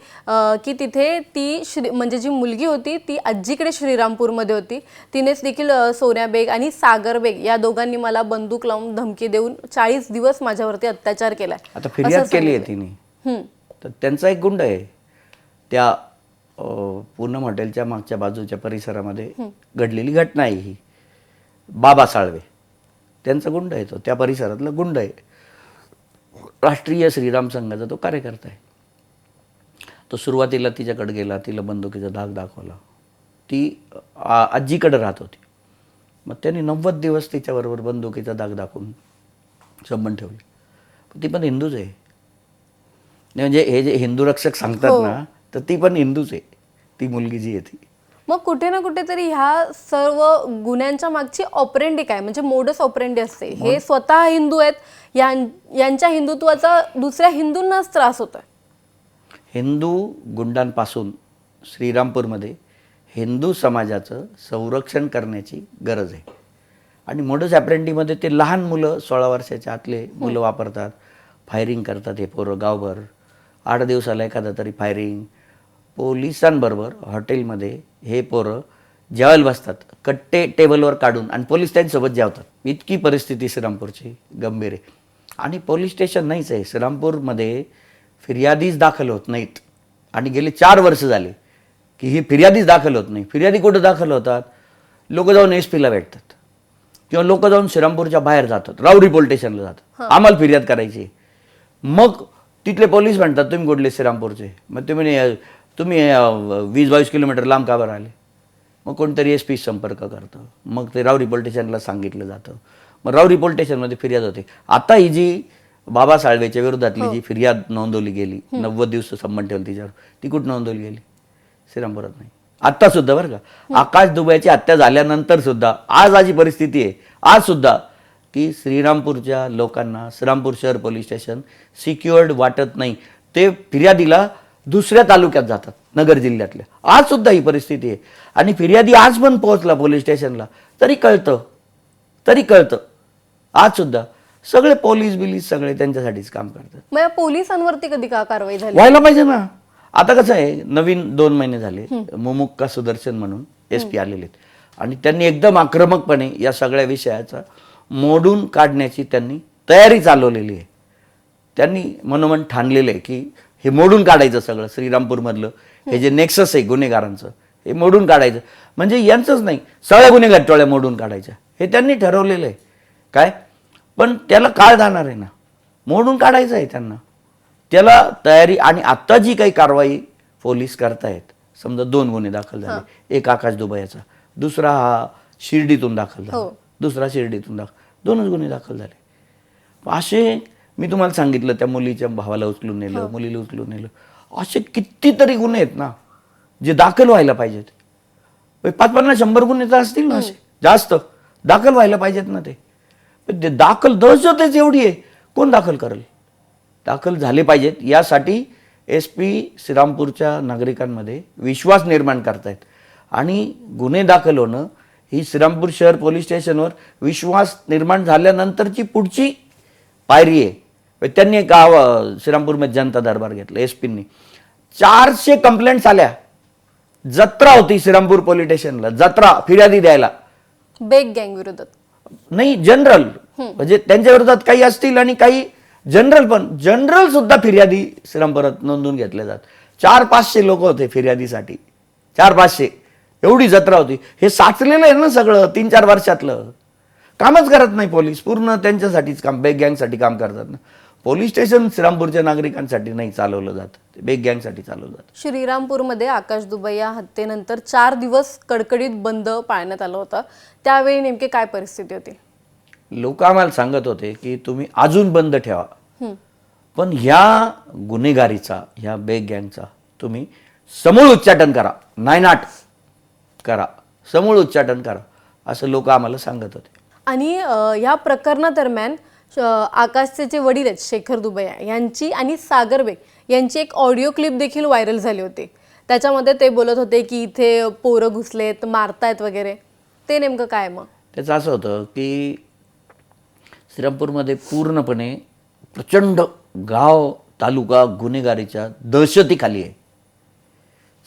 की तिथे ती म्हणजे जी मुलगी होती ती आजीकडे श्रीरामपूरमध्ये होती. तिनेच देखील सोन्या बेग आणि सागर बेग या दोघांनी मला बंदूक लावून धमकी देऊन 40 दिवस माझ्यावरती अत्याचार केलाय. आता फिर्याद केली आहे तिने. तर त्यांचा एक गुंड आहे त्या पूनम हॉटेलच्या मागच्या बाजूच्या परिसरामध्ये घडलेली घटना आहे ही. बाबा साळवे त्यांचा गुंड आहे, तो त्या परिसरातला गुंड आहे. राष्ट्रीय श्रीराम संघाचा तो कार्यकर्ता आहे. तो सुरुवातीला तिच्याकडे गेला, तिला बंदुकीचा धाक दाखवला. ती आजीकडे राहत होती. मग त्यांनी 90 दिवस तिच्याबरोबर बंदुकीचा धाक दाखवून संबंध ठेवले. ती पण हिंदूच आहे. म्हणजे हे जे हिंदू रक्षक सांगतात ना, तर ती पण हिंदूच आहे, ती मुलगी जी आहे ती. मग कुठे ना कुठेतरी ह्या सर्व गुन्ह्यांच्या मागची ऑपरेंडी काय, म्हणजे मोडस ऑपरेंडी असते. हे स्वतः हिंदू आहेत, यांच्या हिंदुत्वाचा दुसऱ्या हिंदूंनाच त्रास होतोय. हिंदू गुंडांपासून श्रीरामपूरमध्ये हिंदू समाजाचं संरक्षण करण्याची गरज आहे. आणि मोडस ऑपरेंडीमध्ये ते लहान मुलं, 16 वर्षाच्या आतले मुलं वापरतात, फायरिंग करतात. हे पोरं गावभर 8 दिवसाला एखादा तरी फायरिंग. पोलिसांबरोबर हॉटेलमध्ये हे पोरं जेवायला बसतात, कट्टे टेबलवर काढून, आणि पोलीस त्यांच्यासोबत जेवतात. इतकी परिस्थिती श्रीरामपूरची गंभीर आहे. आणि पोलीस स्टेशन नाहीच आहे श्रीरामपूरमध्ये, फिर्यादीच दाखल होत नाहीत. आणि गेले 4 वर्ष झाले की ही फिर्यादीच दाखल होत नाही. फिर्यादी कुठं दाखल होतात? लोक जाऊन SP ला भेटतात किंवा लोक जाऊन श्रीरामपूरच्या बाहेर जातात, राऊरी पोलीस स्टेशनला जातात, आम्हाला फिर्याद करायची. मग तिथले पोलीस म्हणतात तुम्ही कुठले श्रीरामपूरचे, मग तुम्ही 20-22 किलोमीटर लांब का बरं आले? मग कोणतरी SP संपर्क करतं, मग ते राऊरी पोलीस स्टेशनला सांगितलं जातं, मग राऊरी पोलीस स्टेशनमध्ये फिर्याद होते. आता ही जी बाबा साळवेच्या विरोधातली जी फिर्याद नोंदवली गेली, 90 दिवस संबंध ठेवलं तिच्यावर, ती कुठं नोंदवली गेली? श्रीरामपुरात नाही. आत्ता सुद्धा बरं का, आकाश दुबेची हत्या झाल्यानंतर सुद्धा आज अशी परिस्थिती आहे, आज सुद्धा की श्रीरामपूरच्या लोकांना श्रीरामपूर शहर पोलीस स्टेशन सिक्युअर्ड वाटत नाही. ते फिर्यादीला दुसऱ्या तालुक्यात जातात, नगर जिल्ह्यातल्या. आज सुद्धा ही परिस्थिती आहे. आणि फिर्यादी आज पण पोहोचला पोलीस स्टेशनला तरी कळतं आज सुद्धा सगळे पोलीस सगळे त्यांच्यासाठीच काम करतात. मग या पोलिसांवरती कधी का कारवाई झाली? व्हायला पाहिजे ना. आता कसं आहे, नवीन 2 महिने झाले मुमुक्का सुदर्शन म्हणून SP आलेले आहेत आणि त्यांनी एकदम आक्रमकपणे या सगळ्या विषयाचा मोडून काढण्याची त्यांनी तयारी चालवलेली आहे. त्यांनी मनोमन ठाणलेलं आहे की हे मोडून काढायचं सगळं. श्रीरामपूरमधलं हे जे नेक्सस आहे गुन्हेगारांचं, हे मोडून काढायचं. म्हणजे यांचंच नाही, सगळ्या गुन्हेगार टोळ्या मोडून काढायच्या हे त्यांनी ठरवलेलं आहे. काय पण त्याला काळ जाणार आहे ना, मोडून काढायचं आहे त्यांना, त्याला तयारी. आणि आत्ता जी काही कारवाई पोलीस करतायत, समजा 2 गुन्हे दाखल झाले, एक आकाश दुबयाचा, दुसरा हा शिर्डीतून दाखल झाला, दुसरा शिर्डीतून 2च गुन्हे दाखल झाले. असे मी तुम्हाला सांगितलं, त्या मुलीच्या भावाला उचलून नेलं, मुलीला उचलून नेलं, असे कितीतरी गुन्हे आहेत ना जे दाखल व्हायला पाहिजेत. 50-50-100 गुन्हे तर असतील ना, असे जास्त दाखल व्हायला पाहिजेत ना. ते दाखल दहशतच एवढी आहे, कोण दाखल करेल? दाखल झाले पाहिजेत. यासाठी SP श्रीरामपूरच्या नागरिकांमध्ये विश्वास निर्माण करतायत. आणि गुन्हे दाखल होणं ही श्रीरामपूर शहर पोलीस स्टेशनवर विश्वास निर्माण झाल्यानंतरची पुढची पायरी आहे. त्यांनी एक श्रीरामपूरमध्ये जनता दरबार घेतला. SPनी 400 कंप्लेंट्स आल्या. जत्रा होती श्रीरामपूर पोलीस स्टेशनला, जत्रा फिर्यादी द्यायला. बेग गँग विरोधात नाही, जनरल, म्हणजे त्यांच्या विरोधात काही असतील आणि काही जनरल, पण जनरल सुद्धा फिर्यादी श्रीरामपुरात नोंदवून घेतले जातात. 400-500 लोक होते फिर्यादीसाठी, 400-500 एवढी जत्रा होती. हे साचलेलं आहे ना सगळं 3-4 वर्षातलं. कामच करत नाही पोलीस, पूर्ण त्यांच्यासाठीच काम, बेग गँगसाठी काम करतात ना. पोलीस स्टेशन श्रीरामपूरच्या नागरिकांसाठी नाही चालवलं जात, बेग गँगसाठी चालवलं जातं. श्रीरामपूरमध्ये आकाश दुबे या हत्येनंतर 4 दिवस कडकडीत बंद पाळण्यात आलं होतं. त्यावेळी नेमकी काय परिस्थिती होती? लोक आम्हाला सांगत होते की तुम्ही अजून बंद ठेवा, पण ह्या गुन्हेगारीचा, ह्या बेग गँगचा तुम्ही समूळ उच्चाटन करा, नायनाट करा, समूळ उच्चाटन करा, असं लोक आम्हाला सांगत होते. आणि या प्रकरणादरम्यान आकाशचे जे वडील आहेत शेखर दुबे यांची आणि सागर बेग यांची एक ऑडिओ क्लिप देखील व्हायरल झाली होती. त्याच्यामध्ये ते बोलत होते की इथे पोरं घुसलेत, मारतायत वगैरे. ते नेमकं काय? मग त्याचं असं होतं की श्रीरामपूरमध्ये पूर्णपणे प्रचंड गाव तालुका गुन्हेगारीच्या दहशतीखाली आहे.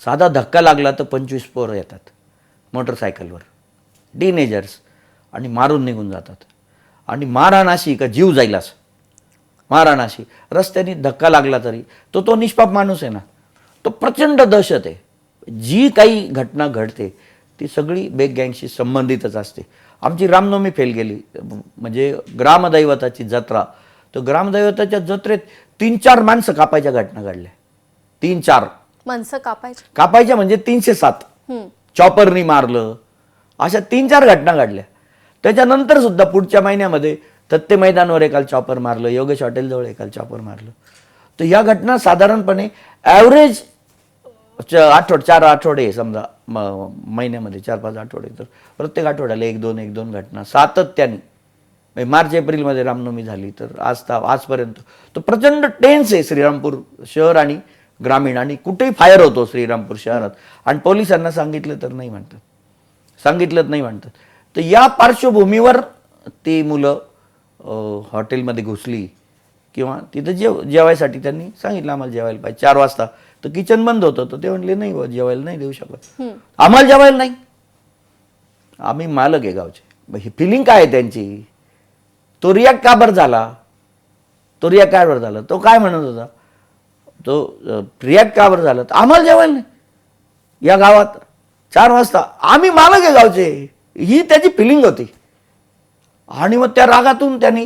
साधा धक्का लागला तर 25 पोरं येतात मोटरसायकलवर, टीनेजर्स, आणि मारून निघून जातात. आणि मारहाण अशी का जीव जाईल असं, मारहाण अशी. रस्त्याने धक्का लागला तरी तो निष्पाप माणूस आहे ना, तो प्रचंड दहशत आहे. जी काही घटना घडते ती सगळी बेग गँगशी संबंधितच असते. आमची रामनवमी फेल गेली, म्हणजे ग्रामदैवताची जत्रा, तर ग्रामदैवताच्या जत्रेत 3-4 माणसं कापायच्या घटना घडल्या. 3-4 माणसं कापायच्या म्हणजे 307 चॉपरनी मारलं, अशा 3-4 घटना घडल्या. त्याच्यानंतर सुद्धा पुढच्या महिन्यामध्ये तत्ते मैदानावर एकाल चॉपर मारलं, योगेश हॉटेलजवळ एकाल चॉपर मारलं. तर या घटना साधारणपणे ॲव्हरेज 4 आठवडे समजा महिन्यामध्ये 4-5 आठवडे, तर प्रत्येक आठवड्याला 1-2 घटना सातत्याने. मार्च-एप्रिलमध्ये रामनवमी झाली तर आजपर्यंत तो प्रचंड टेन्स आहे श्रीरामपूर शहर आणि ग्रामीण. आणि कुठेही फायर होतो श्रीरामपूर शहरात, आणि पोलिसांना सांगितलं तर नाही म्हणतात, सांगितलं नाही म्हणतात. तर या पार्श्वभूमीवर ती मुलं हॉटेलमध्ये घुसली किंवा तिथं जेवायसाठी त्यांनी सांगितलं आम्हाला जेवायला पाहिजे 4 वाजता, तर किचन बंद होतं. तर ते म्हणले नाही, जेवायला नाही देऊ शकत, आम्हाला जेवायला नाही, आम्ही मालक आहे गावचे. ही फिलिंग काय आहे त्यांची? तो रिॲक्ट का बरं झाला? तो काय म्हणत होता? तो रिॲक्ट का बरं झाला? आम्हाला जेवायला नाही या गावात 4 वाजता, आम्ही मालक आहे गावचे, ही त्याची फिलिंग होती. आणि मग त्या रागातून त्यांनी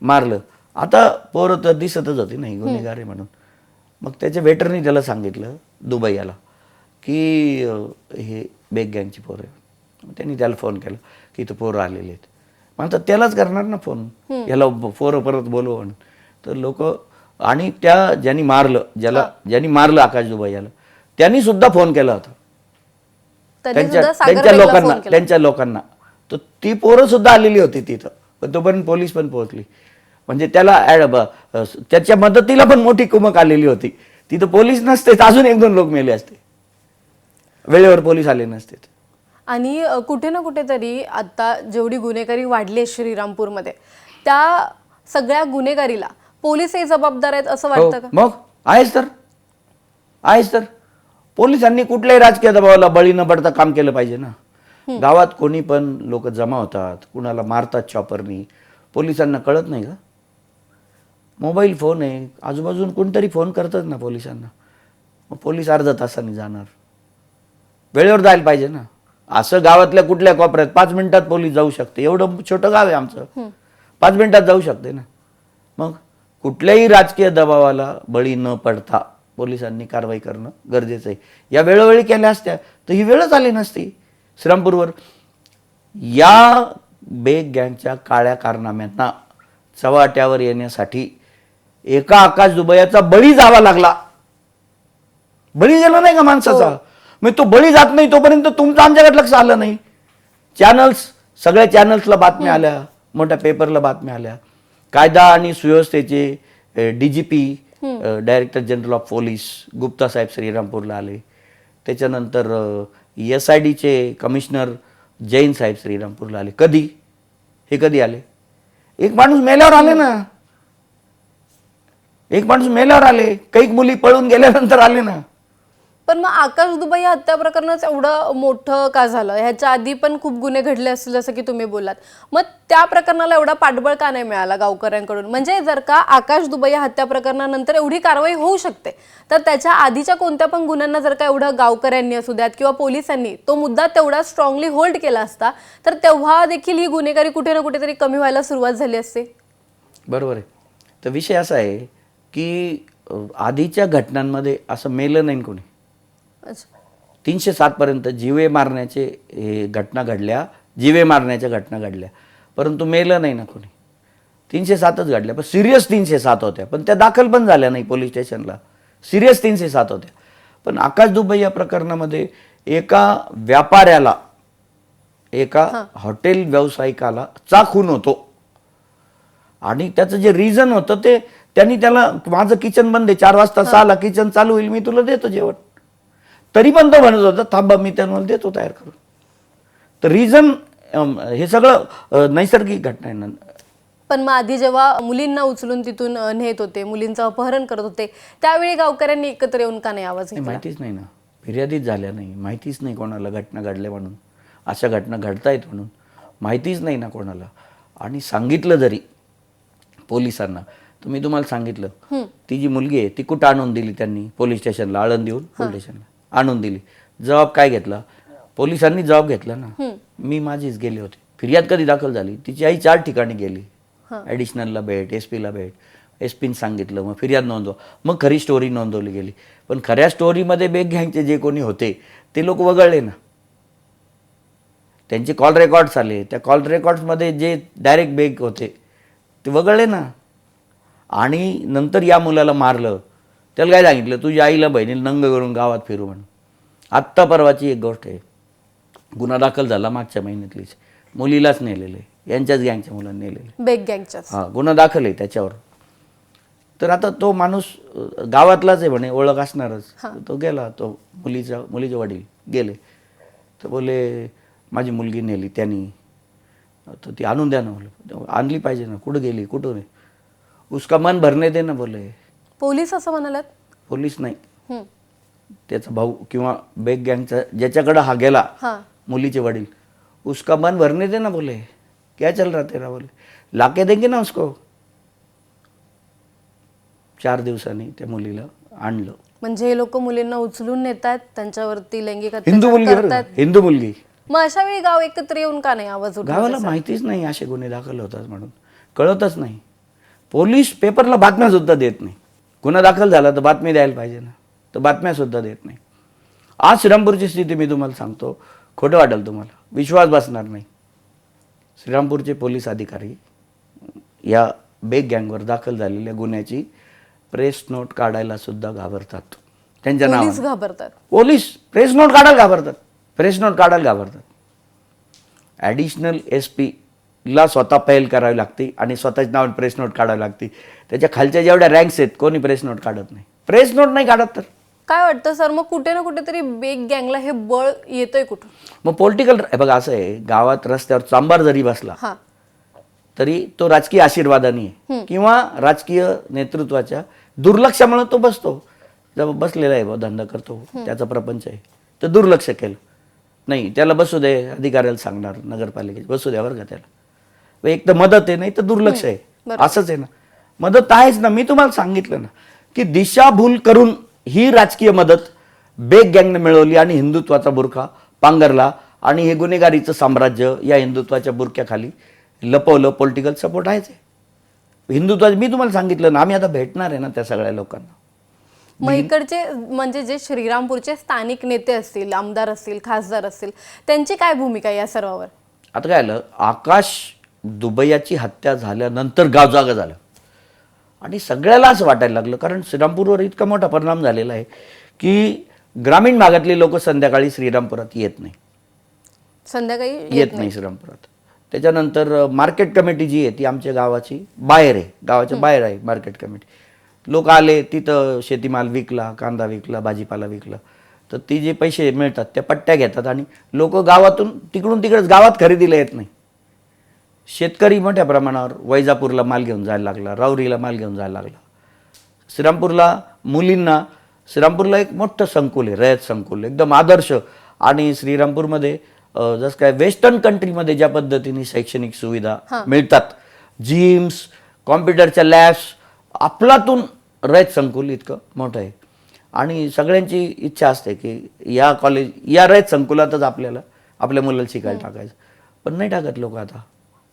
मारलं. आता पोरं तर दिसतच होती नाही गुन्हेगार आहे म्हणून. मग त्याच्या वेटरनी त्याला सांगितलं दुबईला की हे बेग गँगची पोरं आहे. मग त्यांनी त्याला फोन केला की इथं पोरं आलेले आहेत. मग आता त्यालाच करणार ना फोन, याला पोरं परत बोलव म्हणून. तर लोक आणि त्या ज्यांनी मारलं ज्यांनी मारलं आकाश दुबई याला त्यांनी सुद्धा फोन केला होता त्यांच्या लोकांना. तर ती पोरं सुद्धा आलेली होती तिथं, पण तोपर्यंत पोलीस पण पोहोचली. म्हणजे त्याला त्याच्या मदतीला पण मोठी कुमक आलेली होती. तिथं पोलीस नसते अजून 1-2 लोक मेले असते, वेळेवर पोलीस आले नसते. आणि कुठे ना कुठेतरी आता जेवढी गुन्हेगारी वाढली आहे श्रीरामपूरमध्ये, त्या सगळ्या गुन्हेगारीला पोलीसही जबाबदार आहेत असं वाटतं का? मग आहेच तर पोलिसांनी कुठल्याही राजकीय दबावाला बळी न पडता काम केलं पाहिजे ना. गावात कोणी पण लोक जमा होतात, कुणाला मारतात चॉपरनी, पोलिसांना कळत नाही का? मोबाईल फोन आहे, आजूबाजून कोणतरी फोन करतात ना पोलिसांना. मग पोलीस अर्धा तासांनी जाणार, वेळेवर जायला पाहिजे ना. असं गावातल्या कुठल्या कोपऱ्यात 5 मिनिटात पोलीस जाऊ शकते, एवढं छोटं गाव आहे आमचं, 5 मिनिटात जाऊ शकते ना. मग कुठल्याही राजकीय दबावाला बळी न पडता पोलिसांनी कारवाई करणं गरजेचं आहे. या वेळोवेळी केल्या असत्या तर ही वेळच आली नसती श्रीरामपूरवर. या बेग गँगच्या काळ्या कारनाम्यांना चव्हाट्यावर येण्यासाठी एका आकाश दुबईचा बळी जावा लागला. बळी गेला नाही का माणसाचा? मग तो बळी जात नाही तोपर्यंत तुमचं आमच्याकडे लक्ष आलं नाही. सगळ्या चॅनल्सला बातम्या आल्या, मोठ्या पेपरला बातम्या आल्या. कायदा आणि सुव्यवस्थेचे DGP director general of police Gupta साहेब श्रीरामपूरला आले. त्याच्यानंतर SIDचे कमिशनर जैन साहेब श्रीरामपूरला आले. हे कधी आले? एक माणूस मेल्यावर आले ना. काही मुली पळून गेल्यानंतर आले ना. पण मग आकाश दुबई हत्या प्रकरणच एवढं मोठं का झालं? ह्याच्या आधी पण खूप गुन्हे घडले असतील जसं की तुम्ही बोललात. मग त्या प्रकरणाला एवढा पाठबळ का नाही मिळाला गावकऱ्यांकडून? म्हणजे जर का आकाश दुबई हत्या प्रकरणानंतर एवढी कारवाई होऊ शकते, तर त्याच्या आधीच्या कोणत्या पण गुन्ह्यांना जर का एवढं गावकऱ्यांनी असू द्यात किंवा पोलिसांनी तो मुद्दा तेवढा स्ट्रॉंगली होल्ड केला असता, तर तेव्हा देखील ही गुन्हेगारी कुठे ना कुठेतरी कमी व्हायला सुरुवात झाली असते. बरोबर आहे. तर विषय असा आहे की आधीच्या घटनांमध्ये असं मेलं नाही कोणी. 307 पर्यंत जीवे मारण्याच्या घटना घडल्या, परंतु मेलं नाही ना कोणी. 307च घडल्या, पण सिरियस 307 होत्या, पण त्या दाखल पण झाल्या नाही पोलीस स्टेशनला. सिरियस 307 होत्या. पण आकाश दुबई या प्रकरणामध्ये एका व्यापाऱ्याला, एका हॉटेल व्यावसायिकाला खून होतो. आणि त्याचं जे रिझन होतं ते त्याला माझं किचन बंद आहे, 4 वाजता 6ला किचन चालू होईल, मी तुला देतो जेवण. तरी पण तो म्हणत होता थांबा मी त्यांना देतो तयार करून. तर रिझन हे सगळं नैसर्गिक घटना आहे. पण मग आधी जेव्हा मुलींना उचलून तिथून नेत होते, मुलींचं अपहरण करत होते, त्यावेळी गावकऱ्यांनी एकत्र येऊन का नाही आवाज घेतला? माहितीच नाही ना, फिर्यादीच झाल्या नाही, माहितीच नाही कोणाला घटना घडल्या म्हणून, अशा घटना घडतायत म्हणून माहितीच नाही ना कोणाला. आणि सांगितलं जरी पोलिसांना, तर मी तुम्हाला सांगितलं ती जी मुलगी आहे ती कुठं आणून दिली त्यांनी? पोलीस स्टेशनला, आळंदीहून पोलीस स्टेशनला आणून दिली. जबाब काय घेतला? पोलिसांनी जबाब घेतला ना. मी माझीच गेले होते. फिर्याद कधी दाखल झाली? तिची आई 4 ठिकाणी गेली, ॲडिशनलला भेट, SP ला भेट, SP सांगितलं, मग फिर्याद नोंदवा, मग खरी स्टोरी नोंदवली गेली. पण खऱ्या स्टोरीमध्ये बेग गँगचे जे कोणी होते ते लोक वगळले ना. त्यांचे कॉल रेकॉर्ड्स आले, त्या कॉल रेकॉर्ड्समध्ये जे डायरेक्ट बेग होते ते वगळले ना. आणि नंतर या मुलाला मारलं, त्याला काय सांगितलं? तुझ्या आईला बहिणीला नंग करून गावात फिरू म्हणून. आत्ता परवाची एक गोष्ट आहे, गुन्हा दाखल झाला मागच्या महिन्यातलीच, मुलीलाच नेलेले, यांच्याच गँगच्या मुलांनी नेलेले, बेग गँगच्याच. गुन्हा दाखल आहे त्याच्यावर. तर आता तो माणूस गावातलाच आहे म्हणे, ओळख असणारच. तो गेला, तो मुलीचे वडील गेले, तर बोले माझी मुलगी नेली त्यांनी, तर ती आणून द्या ना. बोले आणली पाहिजे ना, कुठं गेली, कुठं नाही, उसका मन भरणे दे ना. बोले पोलीस असं म्हणालात? पोलीस नाही, त्याचा भाऊ किंवा बेग गँगचा ज्याच्याकडे हा गेला, मुलीचे वडील, उसका मन भरने दे ना. बोले क्या चल रहा तेरा? बोले लाके देंगे ना उसको. 4 दिवसांनी त्या मुलीला आणलं. म्हणजे हे लोक मुलींना उचलून नेतात, त्यांच्यावरती लैंगिक हिंदू मुलगी. मग अशा वेळी गाव एकत्र येऊन का नाही आवाज उठवत? गावाला माहितीच नाही असे गुन्हे दाखल होतात म्हणून, कळतच नाही. पोलीस पेपरला बातम्या सुद्धा देत नाही. गुन्हा दाखल झाला तर बातमी द्यायला पाहिजे ना, तर बातम्या सुद्धा देत नाही. आज श्रीरामपूरची स्थिती मी तुम्हाला सांगतो, खोटं वाटेल तुम्हाला, विश्वास बसणार नाही. श्रीरामपूरचे पोलीस अधिकारी या बेग गँगवर दाखल झालेल्या गुन्ह्याची प्रेस नोट काढायला सुद्धा घाबरतात. त्यांच्या पोलीस नावाने घाबरतात. पोलीस प्रेस नोट काढायला घाबरतात. प्रेस नोट काढायला घाबरतात. ॲडिशनल SP ला स्वतः पहल करावी लागते आणि स्वतःच्या नावाने प्रेस नोट काढावी लागते. त्याच्या खालच्या जेवढ्या रँक्स आहेत कोणी प्रेस नोट काढत नाही. प्रेस नोट नाही काढत तर काय वाटतं सर, मग कुठे ना कुठेतरी बेग गँगला हे बळ येतंय कुठून? मग पॉलिटिकल बघा असं आहे, गावात रस्त्यावर चांबार जरी बसला हा, तरी तो राजकीय आशीर्वादाने आहे किंवा राजकीय नेतृत्वाच्या दुर्लक्षामुळे तो बसतो. जब बसलेला आहे, धंदा करतो, त्याचा प्रपंच आहे, तर दुर्लक्ष केलं नाही, त्याला बसू दे, अधिकाऱ्याला सांगणार नगरपालिकेत बसू द्या बरं का त्याला. एक तर मदत आहे, नाही तर दुर्लक्ष आहे. असंच आहे ना, मदत आहेच ना. मी तुम्हाला सांगितलं ना की दिशाभूल करून ही राजकीय मदत बेग गँगने मिळवली आणि हिंदुत्वाचा बुरखा पांघरला आणि हे गुन्हेगारीचं साम्राज्य या हिंदुत्वाच्या बुरख्याखाली लपवलं. पॉलिटिकल सपोर्ट आहेच आहे हिंदुत्वाचं. मी तुम्हाला सांगितलं ना, आम्ही आता भेटणार आहे ना त्या सगळ्या लोकांना. मग इकडचे म्हणजे जे श्रीरामपूरचे स्थानिक नेते असतील, आमदार असतील, खासदार असतील, त्यांची काय भूमिका या सर्वावर? आता काय आलं, आकाश दुबैयाची हत्या झाल्यानंतर गाव जागा झालं आणि सगळ्याला असं वाटायला लागलं, कारण श्रीरामपूरवर इतका मोठा परिणाम झालेला आहे की ग्रामीण भागातले लोक संध्याकाळी श्रीरामपुरात येत नाही. संध्याकाळी येत नाही श्रीरामपुरात. त्याच्यानंतर मार्केट कमिटी जी आहे ती आमच्या गावाची बाहेर आहे, गावाच्या बाहेर आहे मार्केट कमिटी. लोक आले तिथं शेतीमाल विकला, कांदा विकला, भाजीपाला विकला, तर ती जे पैसे मिळतात त्या पट्ट्या घेतात आणि लोक गावातून तिकडून तिकडेच गावात खरेदीला येत नाही. शेतकरी मोठ्या प्रमाणावर वैजापूरला माल घेऊन जायला लागला, राऊरीला माल घेऊन जायला लागला. श्रीरामपूरला मुलींना, श्रीरामपूरला एक मोठं संकुल आहे, रयत संकुल, एकदम आदर्श. आणि श्रीरामपूरमध्ये जसं काय वेस्टर्न कंट्रीमध्ये ज्या पद्धतीने शैक्षणिक सुविधा मिळतात, जिम्स, कॉम्प्युटरच्या लॅब्स, आपलातून रयत संकुल इतकं मोठं आहे. आणि सगळ्यांची इच्छा असते की या रयत संकुलातच आपल्याला आपल्या मुलाला शिकायला टाकायचं, पण नाही टाकत लोक. आता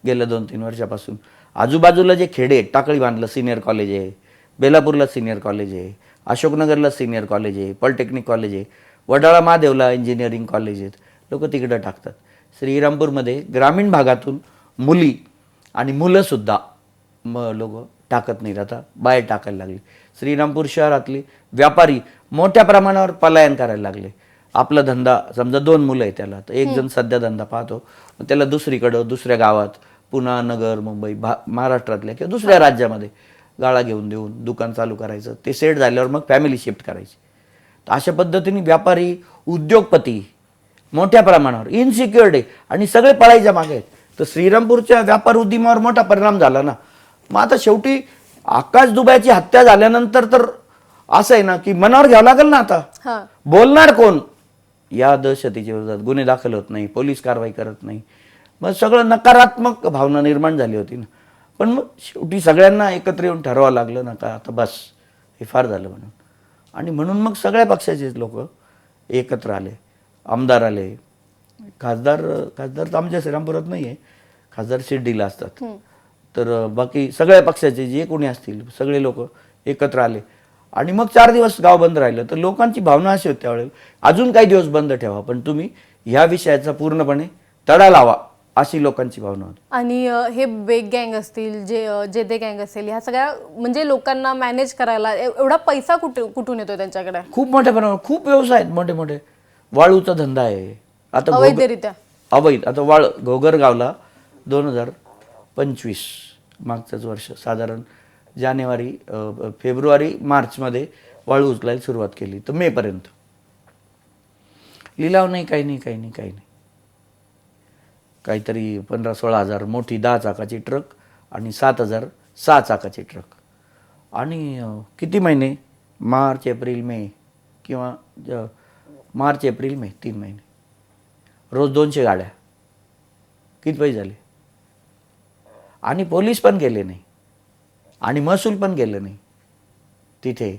गेल्या 2-3 वर्षापासून आजूबाजूला जे खेडे आहेत, टाकळी बांधलं सिनियर कॉलेज आहे, बेलापूरला सिनियर कॉलेज आहे, अशोकनगरला सिनियर कॉलेज आहे, पॉलिटेक्निक कॉलेज आहे, वडाळा महादेवला इंजिनिअरिंग कॉलेज आहेत, लोक तिकडं टाकतात. श्रीरामपूरमध्ये ग्रामीण भागातून मुली आणि मुलंसुद्धा लोक टाकत नाहीत, आता बाहेर टाकायला लागले. श्रीरामपूर शहरातले व्यापारी मोठ्या प्रमाणावर पलायन करायला लागले. आपला धंदा, समजा 2 मुलं आहे त्याला, तर एक जण सध्या धंदा पाहतो, मग त्याला दुसरीकडं दुसऱ्या गावात, पुणा, नगर, मुंबई, महाराष्ट्रातल्या किंवा दुसऱ्या राज्यामध्ये गाळा घेऊन देऊन दुकान चालू करायचं. ते सेट झाल्यावर मग फॅमिली शिफ्ट करायची. तर अशा पद्धतीने व्यापारी, उद्योगपती मोठ्या प्रमाणावर इनसिक्युअर्ड आहे आणि सगळे पळायच्या मागे आहेत. तर श्रीरामपूरच्या व्यापार उद्यमावर मोठा परिणाम झाला ना. मग आता शेवटी आकाश दुबैची हत्या झाल्यानंतर तर असं आहे ना की मनावर घ्यावं लागेल ना. आता बोलणार कोण? या दहशतीच्या विरोधात गुन्हे दाखल होत नाही, पोलीस कारवाई करत नाही, मग सगळं नकारात्मक भावना निर्माण झाली होती ना. पण मग शेवटी सगळ्यांना एकत्र येऊन ठरवावं लागलं ना का आता बस हे फार झालं म्हणून. आणि म्हणून मग सगळ्या पक्षाचे लोक एकत्र आले, आमदार आले, खासदार तर आमच्या श्रीरामपुरात नाही आहे, खासदार शिर्डीला असतात. तर बाकी सगळ्या पक्षाचे जे कोणी असतील सगळे लोक एकत्र आले आणि मग 4 दिवस गाव बंद राहिलं. तर लोकांची भावना अशी होती त्यावेळेला, अजून काही दिवस बंद ठेवा पण तुम्ही ह्या विषयाचा पूर्णपणे तडा लावा, अशी लोकांची भावना होती. आणि हे बेग गँग असतील, जेदे गँग असेल, ह्या सगळ्या म्हणजे लोकांना मॅनेज करायला एवढा पैसा कुठून येतो त्यांच्याकडे? खूप मोठ्या प्रमाणावर खूप व्यवसाय आहेत, मोठे मोठे. वाळूचा धंदा आहे आता अवैधरित्या. अवैध. आता घोगरगावला 2025 मागचंच वर्ष साधारण फेब्रुवारी मार्चमध्ये वाळू उचलायला सुरुवात केली, तर मे पर्यंत लिलाव नाही, काही नाही. काहीतरी 15-16 हजार मोठी 10 चाकाची ट्रक आणि 7,000 6 चाकाची ट्रक. आणि किती महिने? मार्च, एप्रिल, मे किंवा मार्च, एप्रिल, मे 3 महिने. रोज 200 गाड्या. किती पैसे झाले? आणि पोलीस पण गेले नाही आणि महसूल पण गेलं नाही तिथे.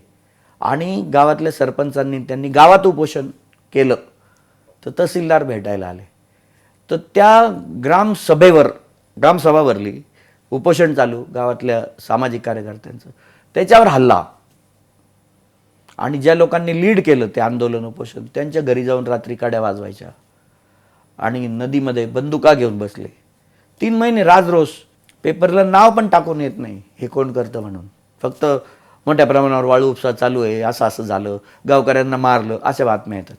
आणि गावातल्या सरपंचांनी त्यांनी गावात उपोषण केलं, तर तहसीलदार भेटायला आले. तर त्या ग्रामसभा भरली उपोषण चालू गावातल्या सामाजिक कार्यकर्त्यांचं, त्याच्यावर हल्ला. आणि ज्या लोकांनी लीड केलं ते आंदोलन उपोषण, त्यांच्या घरी जाऊन रात्री काड्या वाजवायच्या आणि नदीमध्ये बंदुका घेऊन बसले. 3 महिने राजरोस. पेपरला नाव पण टाकून येत नाही हे कोण करतं म्हणून. फक्त मोठ्या प्रमाणावर वाळू उपसा चालू आहे, असं असं झालं, गावकऱ्यांना मारलं, अशा बातम्या येतात.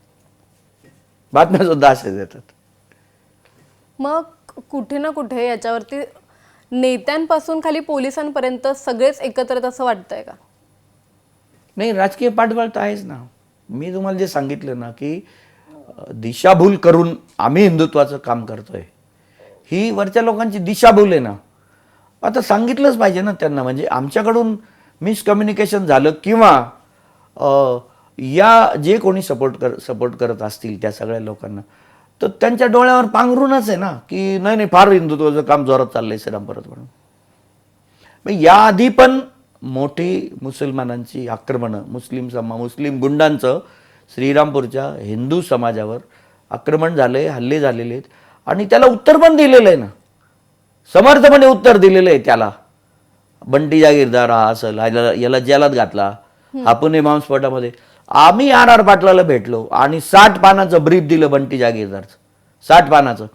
बातम्या सुद्धा अशाच येतात. मग कुठे ना कुठे याच्यावरती नेत्यांपासून खाली पोलिसांपर्यंत सगळेच एकत्र आहेत असं वाटतंय का? नाही, राजकीय पाठबळ तर आहेच ना. मी तुम्हाला जे सांगितलं ना की दिशाभूल करून आम्ही हिंदुत्वाचं काम करतोय, ही वरच्या लोकांची दिशाभूल आहे ना. आता सांगितलंच पाहिजे ना त्यांना. म्हणजे आमच्याकडून मिसकम्युनिकेशन झालं किंवा या जे कोणी सपोर्ट करत असतील त्या सगळ्या लोकांना, तर त्यांच्या डोळ्यावर पांघरूनच आहे ना की नाही नाही फार हिंदुत्वाचं काम जोरात चाललंय श्रीरामपुरात म्हणून. मग याआधी पण मोठी मुसलमानांची आक्रमणं, मुस्लिम गुंडांचं श्रीरामपूरच्या हिंदू समाजावर आक्रमण झालंय, हल्ले झालेले आहेत आणि त्याला उत्तर पण दिलेलं आहे ना. समर्थपणे उत्तर दिलेलं आहे त्याला. बंटी जागीरदार हा असेल, याला जेलात घातला, हा पुणे बॉम्बस्फोटामध्ये. आम्ही आर पाटलाला भेटलो आणि 60 पानाचं ब्रीफ दिलं बंटी जागीरदारचं, 60 पानाचं.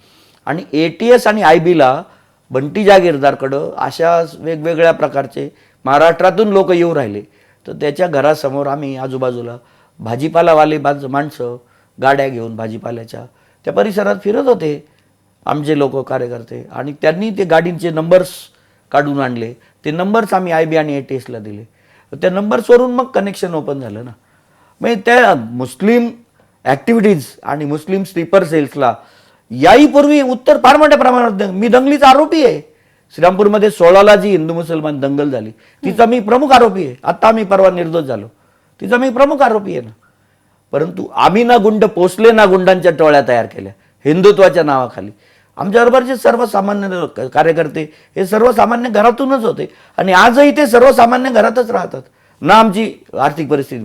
आणि ATS आणि IBला बंटी जागीरदारकडं अशा वेगवेगळ्या प्रकारचे महाराष्ट्रातून लोक येऊ राहिले. तर त्याच्या घरासमोर आम्ही आजूबाजूला भाजीपालावाले माणसं गाड्या घेऊन भाजीपाल्याच्या त्या परिसरात फिरत होते, आमचे लोक कार्यकर्ते. आणि त्यांनी ते गाडींचे नंबर्स काढून आणले. ते नंबर्स आम्ही IB आणि ATSला दिले. त्या नंबर्सवरून मग कनेक्शन ओपन झालं ना. म्हणजे त्या मुस्लिम ॲक्टिव्हिटीज आणि मुस्लिम स्लीपर सेल्सला याहीपूर्वी उत्तर फार मोठ्या प्रमाणात. मी दंगलीचा आरोपी आहे. श्रीरामपूरमध्ये 16ला जी हिंदू मुसलमान दंगल झाली तिचा मी प्रमुख आरोपी आहे. आता आम्ही परवा निर्दोष झालो, तिचा मी प्रमुख आरोपी आहे ना. परंतु आम्ही ना गुंड पोचले ना गुंडांच्या टोळ्या तयार केल्या हिंदुत्वाच्या नावाखाली. आमच्याबरोबरचे सर्वसामान्य कार्यकर्ते हे सर्वसामान्य घरातूनच होते आणि आजही ते सर्वसामान्य घरातच राहतात ना. आमची आर्थिक परिस्थिती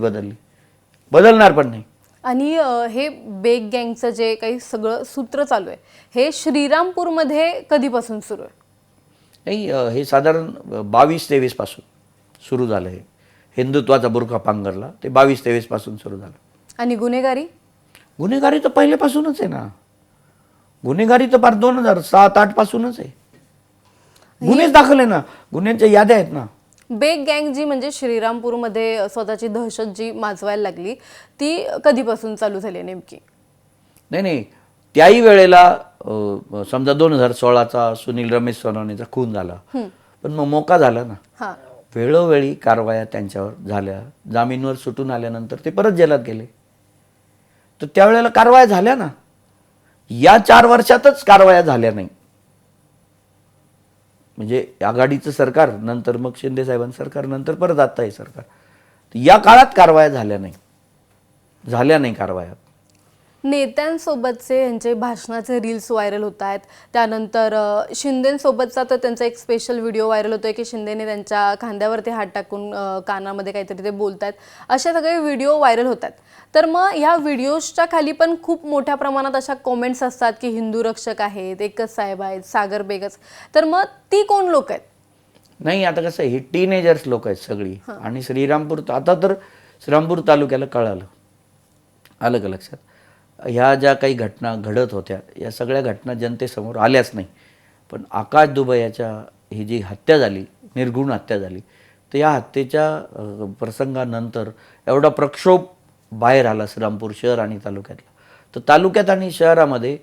बदलणार पण नाही. आणि हे बेग गँगचं जे काही सगळं सूत्र चालू आहे हे श्रीरामपूरमध्ये कधीपासून सुरू आहे? नाही, हे साधारण 22-23 पासून सुरू झालं. हे हिंदुत्वाचा बुरखा पांघरला ते 22-23 पासून सुरू झालं. आणि गुन्हेगारी तर पहिल्यापासूनच आहे ना. गुन्हेगारी तर फार 2007-08 पासूनच आहे. गुन्हेच दाखल आहे ना, गुन्ह्यांच्या याद्या आहेत ना. बेग गँग जी म्हणजे श्रीरामपूरमध्ये स्वतःची दहशत जी माजवायला लागली ती कधीपासून चालू झाली नेमकी? नाही, त्याही वेळेला समजा 2016चा सुनील रमेश सोनवणेचा खून झाला, पण मग मोका झाला ना. वेळोवेळी कारवाया त्यांच्यावर झाल्या. जामीनवर सुटून आल्यानंतर ते परत जेलात गेले. तर त्यावेळेला कारवाया झाल्या ना. या 4 वर्षातच कारवाया झाल्या नाही. म्हणजे आघाडीचं सरकार नंतर मग शिंदे साहेबांचं सरकार नंतर परत आता हे सरकार, या काळात कारवाया झाल्या नाही कारवाया. नेत्यांसोबतचे यांचे भाषणाचे रील्स व्हायरल होत आहेत. त्यानंतर शिंदेंसोबतचा तर त्यांचा एक स्पेशल व्हिडिओ व्हायरल होतोय की शिंदेने त्यांच्या खांद्यावरती हात टाकून कानामध्ये काहीतरी ते बोलतायत. असे सगळे व्हिडिओ व्हायरल होत आहेत. तर मग ह्या व्हिडिओजच्या खाली पण खूप मोठ्या प्रमाणात अशा कॉमेंट्स असतात की हिंदू रक्षक आहेत, एकच साहेब आहेत, सागर बेगच. तर मग ती कोण लोक आहेत? नाही, आता कसं आहे, ही टीनेजर्स लोक आहेत सगळी. आणि आता तर श्रीरामपूर तालुक्याला कळालं, आलं का लक्षात. ह्या ज्या काही घटना घडत होत्या या सगळ्या घटना जनतेसमोर आल्याच नाही. पण आकाश दुबे याच्या ही जी हत्या झाली, निर्घृण हत्या झाली, तर या हत्येच्या प्रसंगानंतर एवढा प्रक्षोभ बाहेर आला श्रीरामपूर शहर आणि तालुक्यातला. तर तालुक्यात आणि शहरामध्ये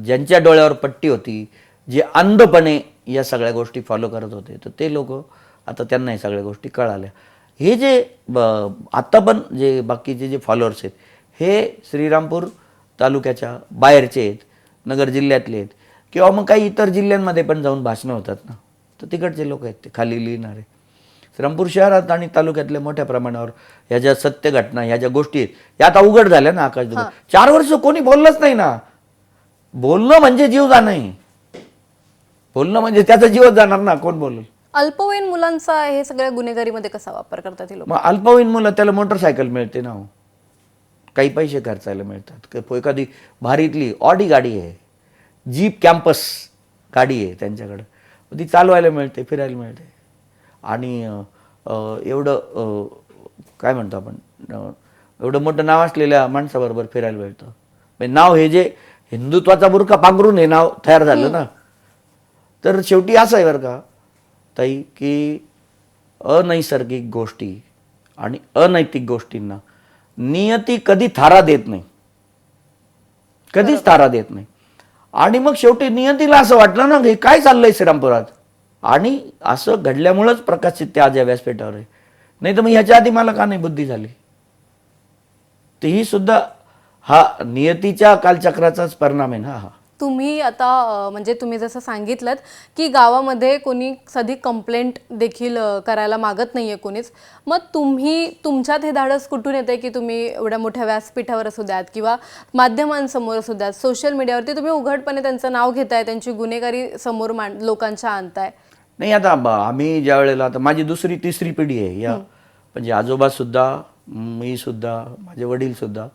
ज्यांच्या डोळ्यावर पट्टी होती, जे अंधपणे या सगळ्या गोष्टी फॉलो करत होते, तर ते लोक आता त्यांना या सगळ्या गोष्टी कळाल्या. हे जे आत्ता पण जे बाकीचे जे फॉलोअर्स आहेत हे श्रीरामपूर तालुक्याच्या बाहेरचे आहेत, नगर जिल्ह्यातले आहेत किंवा मग काही इतर जिल्ह्यांमध्ये पण जाऊन भाषणं होतात ना, तर तिकडचे लोक आहेत ते खाली लिहिणारे. श्रीरामपूर शहरात आणि तालुक्यातल्या मोठ्या प्रमाणावर ह्या ज्या सत्य घटना, ह्या ज्या गोष्टी आहेत या आता उघड झाल्या ना. आकाश दुबे 4 वर्ष कोणी बोललंच नाही ना. बोलणं म्हणजे जीव जाणं आहे. बोलणं म्हणजे त्याचा जीवच जाणार ना. कोण बोलल? अल्पवयीन मुलांचा हे सगळ्या गुन्हेगारीमध्ये कसा वापर करतात हे लोक? मग अल्पवयीन मुलं, त्याला मोटरसायकल मिळते ना, काही पैसे खर्चायला मिळतात. एखादी भारीतली ऑडी गाडी आहे, जीप कॅम्पस गाडी आहे त्यांच्याकडं, ती चालवायला मिळते, फिरायला मिळते आणि एवढं काय म्हणतो आपण एवढं मोठं नाव असलेल्या माणसाबरोबर फिरायला मिळतं. म्हणजे नाव हे जे हिंदुत्वाचा बुरखा पांघरून हे नाव तयार झालं ना, तर शेवटी असं आहे बरं का ताई, की अनैसर्गिक गोष्टी आणि अनैतिक गोष्टींना नियती कधी थारा देत नाही, कधीच थारा देत नाही. आणि मग शेवटी नियतीला असं वाटलं ना हे काय चाललंय श्रीरामपुरात, आणि असं घडल्यामुळंच प्रकाशित ते आज या व्यासपीठावर आहे. नाही तर मग ह्याच्या आधी मला का नाही बुद्धी झाली. तर ही सुद्धा हा नियतीच्या कालचक्राचाच परिणाम आहे ना हा. तुम्ही आता म्हणजे तुम्ही जसं सांगितलं की गावामध्ये कोणी कधी कंप्लेंट देखील करायला मागत नाहीये कोणीच, मग तुम्ही तुमच्यात हे धाडस कुठून येते की तुम्ही एवढ्या मोठ्या व्यासपीठावर असू द्यात किंवा माध्यमांसमोर असू द्यात, सोशल मीडियावरती तुम्ही उघडपणे त्यांचं नाव घेताय, त्यांची गुन्हेगारी समोर लोकांच्या आणताय? नाही, आता आम्ही ज्या वेळेला, आता माझी दुसरी तिसरी पिढी आहे या, म्हणजे आजोबा सुद्धा, मी सुद्धा, माझे वडील सुद्धा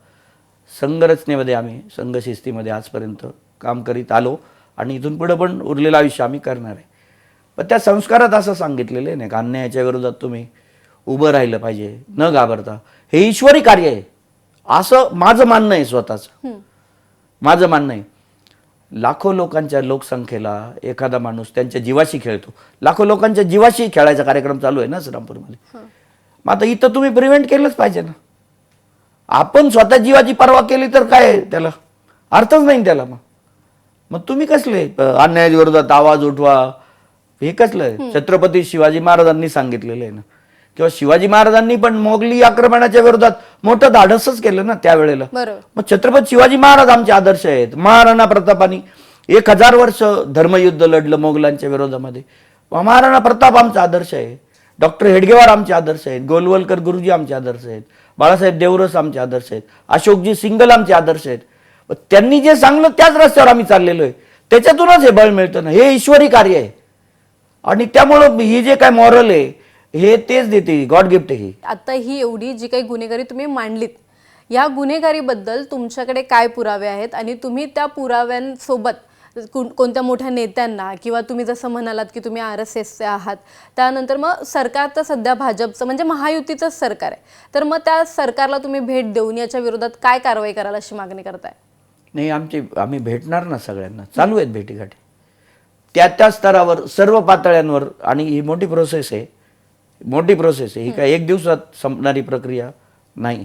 संघरचनेमध्ये, आम्ही संघशिस्तीमध्ये आजपर्यंत काम करीत आलो आणि इथून पुढे पण उरलेलं आयुष्य आम्ही करणार आहे. पण त्या संस्कारात असं सांगितलेलं आहे नाही का, अन्यायाच्या विरोधात तुम्ही उभं राहिलं पाहिजे न घाबरता, हे ईश्वरी कार्य आहे असं माझं मानणं आहे. स्वतःचं माझं मानणं आहे. लाखो लोकांच्या लोकसंख्येला एखादा माणूस त्यांच्या जीवाशी खेळतो. लाखो लोकांच्या जीवाशी खेळायचा कार्यक्रम चालू आहे ना श्रीरामपूरमध्ये. मग आता इथं तुम्ही प्रिव्हेंट केलंच पाहिजे ना. आपण स्वतः जीवाची पर्वा केली तर काय, त्याला अर्थच नाही त्याला. मग तुम्ही कसले अन्यायाच्या विरोधात आवाज उठवा, हे कसलं छत्रपती शिवाजी महाराजांनी सांगितलेलं आहे ना, किंवा शिवाजी महाराजांनी पण मोगली आक्रमणाच्या विरोधात मोठं धाडसच केलं ना त्यावेळेला. मग छत्रपती शिवाजी महाराज आमचे आदर्श आहेत. महाराणा प्रतापांनी 1000 वर्ष धर्मयुद्ध लढलं मोगलांच्या विरोधामध्ये, महाराणा प्रताप आमचा आदर्श आहे. डॉक्टर हेडगेवार आमचे आदर्श आहेत. गोलवलकर गुरुजी आमचे आदर्श आहेत. बाळासाहेब देवरस आमचे आदर्श आहेत. अशोकजी सिंगल आमचे आदर्श आहेत. त्यांनी जे सांगलं त्याच रस्त्यावर आम्ही चाललेलो आहे. त्याच्यातूनच हे बळ मिळतं ना. हे ईश्वरी कार्य आहे आणि त्यामुळं ही जे काय मॉरल आहे हे तेच देते, गॉड गिफ्ट आहे. आता ही एवढी जी काही गुन्हेगारी तुम्ही मांडलीत, या गुन्हेगारीबद्दल तुमच्याकडे काय पुरावे आहेत आणि तुम्ही त्या पुराव्यांसोबत कोणत्या मोठ्या नेत्यांना, किंवा तुम्ही जसं म्हणालात की तुम्ही RSSचे आहात, त्यानंतर मग सरकार तर सध्या भाजपचं म्हणजे महायुतीचंच सरकार आहे, तर मग त्या सरकारला तुम्ही भेट देऊन याच्या विरोधात काय कारवाई कराल अशी मागणी करताय? नाही, आम्ही भेटणार ना सगळ्यांना. चालू आहेत भेटीगाठी त्या स्तरावर, सर्व पातळ्यांवर. आणि ही मोठी प्रोसेस आहे, मोठी प्रोसेस आहे. ही काय एक दिवसात संपणारी प्रक्रिया नाही.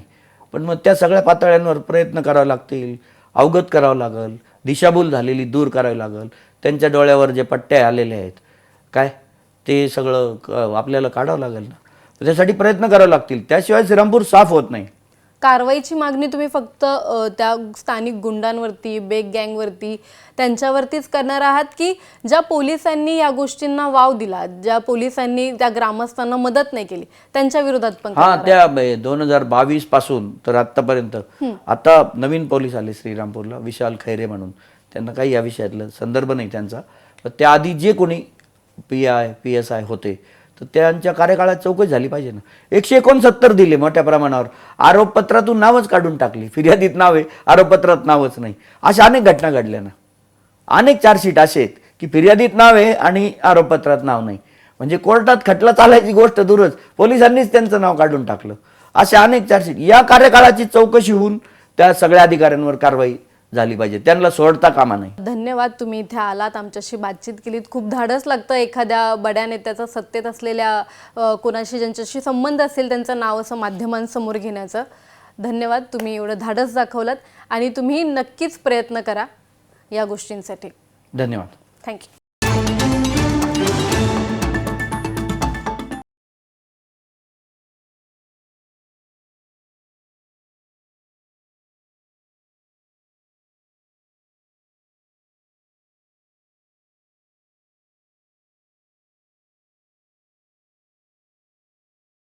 पण मग त्या सगळ्या पातळ्यांवर प्रयत्न करावे लागतील, अवगत करावं लागेल, दिशाभूल झालेली दूर करावी लागेल. त्यांच्या डोळ्यावर जे पट्ट्या आलेले आहेत काय, ते सगळं आपल्याला काढावं लागेल ना. त्यासाठी प्रयत्न करावे लागतील, त्याशिवाय श्रीरामपूर साफ होत नाही. कारवाईची मागणी तुम्ही फक्त त्या स्थानिक गुंडांवरती, बेग गँगवरती, त्यांच्यावरतीच करणार आहात, की ज्या पोलिसांनी या गोष्टींना वाव दिला, ज्या पोलिसांनी त्या ग्रामस्थांना मदत नाही केली, त्यांच्या विरोधात पण? त्या 2022 पासून तर आतापर्यंत. आता नवीन पोलीस आले श्रीरामपूरला, विशाल खैरे म्हणून. त्यांना काही या विषयातलं संदर्भ नाही त्यांचा. पण त्याआधी जे कोणी PSI होते तर त्यांच्या कार्यकाळात चौकशी झाली पाहिजे ना. 169 दिले मोठ्या प्रमाणावर. आरोपपत्रातून नावच काढून टाकली. फिर्यादीत नाव आहे, आरोपपत्रात नावच नाही. अशा अनेक घटना घडल्या ना. अनेक चार्जशीट असे आहेत की फिर्यादीत नाव आहे आणि आरोपपत्रात नाव नाही. म्हणजे कोर्टात खटला चालायची गोष्ट दूरच, पोलिसांनीच त्यांचं नाव काढून टाकलं. अशा अनेक चार्जशीट. या कार्यकाळाची चौकशी होऊन त्या सगळ्या अधिकाऱ्यांवर कारवाई झाली पाहिजे, त्यांना सोडता कामा नाही. धन्यवाद, तुम्ही इथे आलात, आमच्याशी बातचीत केलीत. खूप धाडस लागतं एखाद्या बड्या नेत्याचा, सत्तेत असलेल्या कोणाशी ज्यांच्याशी संबंध असेल त्यांचं नाव असं माध्यमांसमोर घेण्याचं. धन्यवाद, तुम्ही एवढं धाडस दाखवलं आणि तुम्ही नक्कीच प्रयत्न करा या गोष्टींसाठी. धन्यवाद. थँक्यू.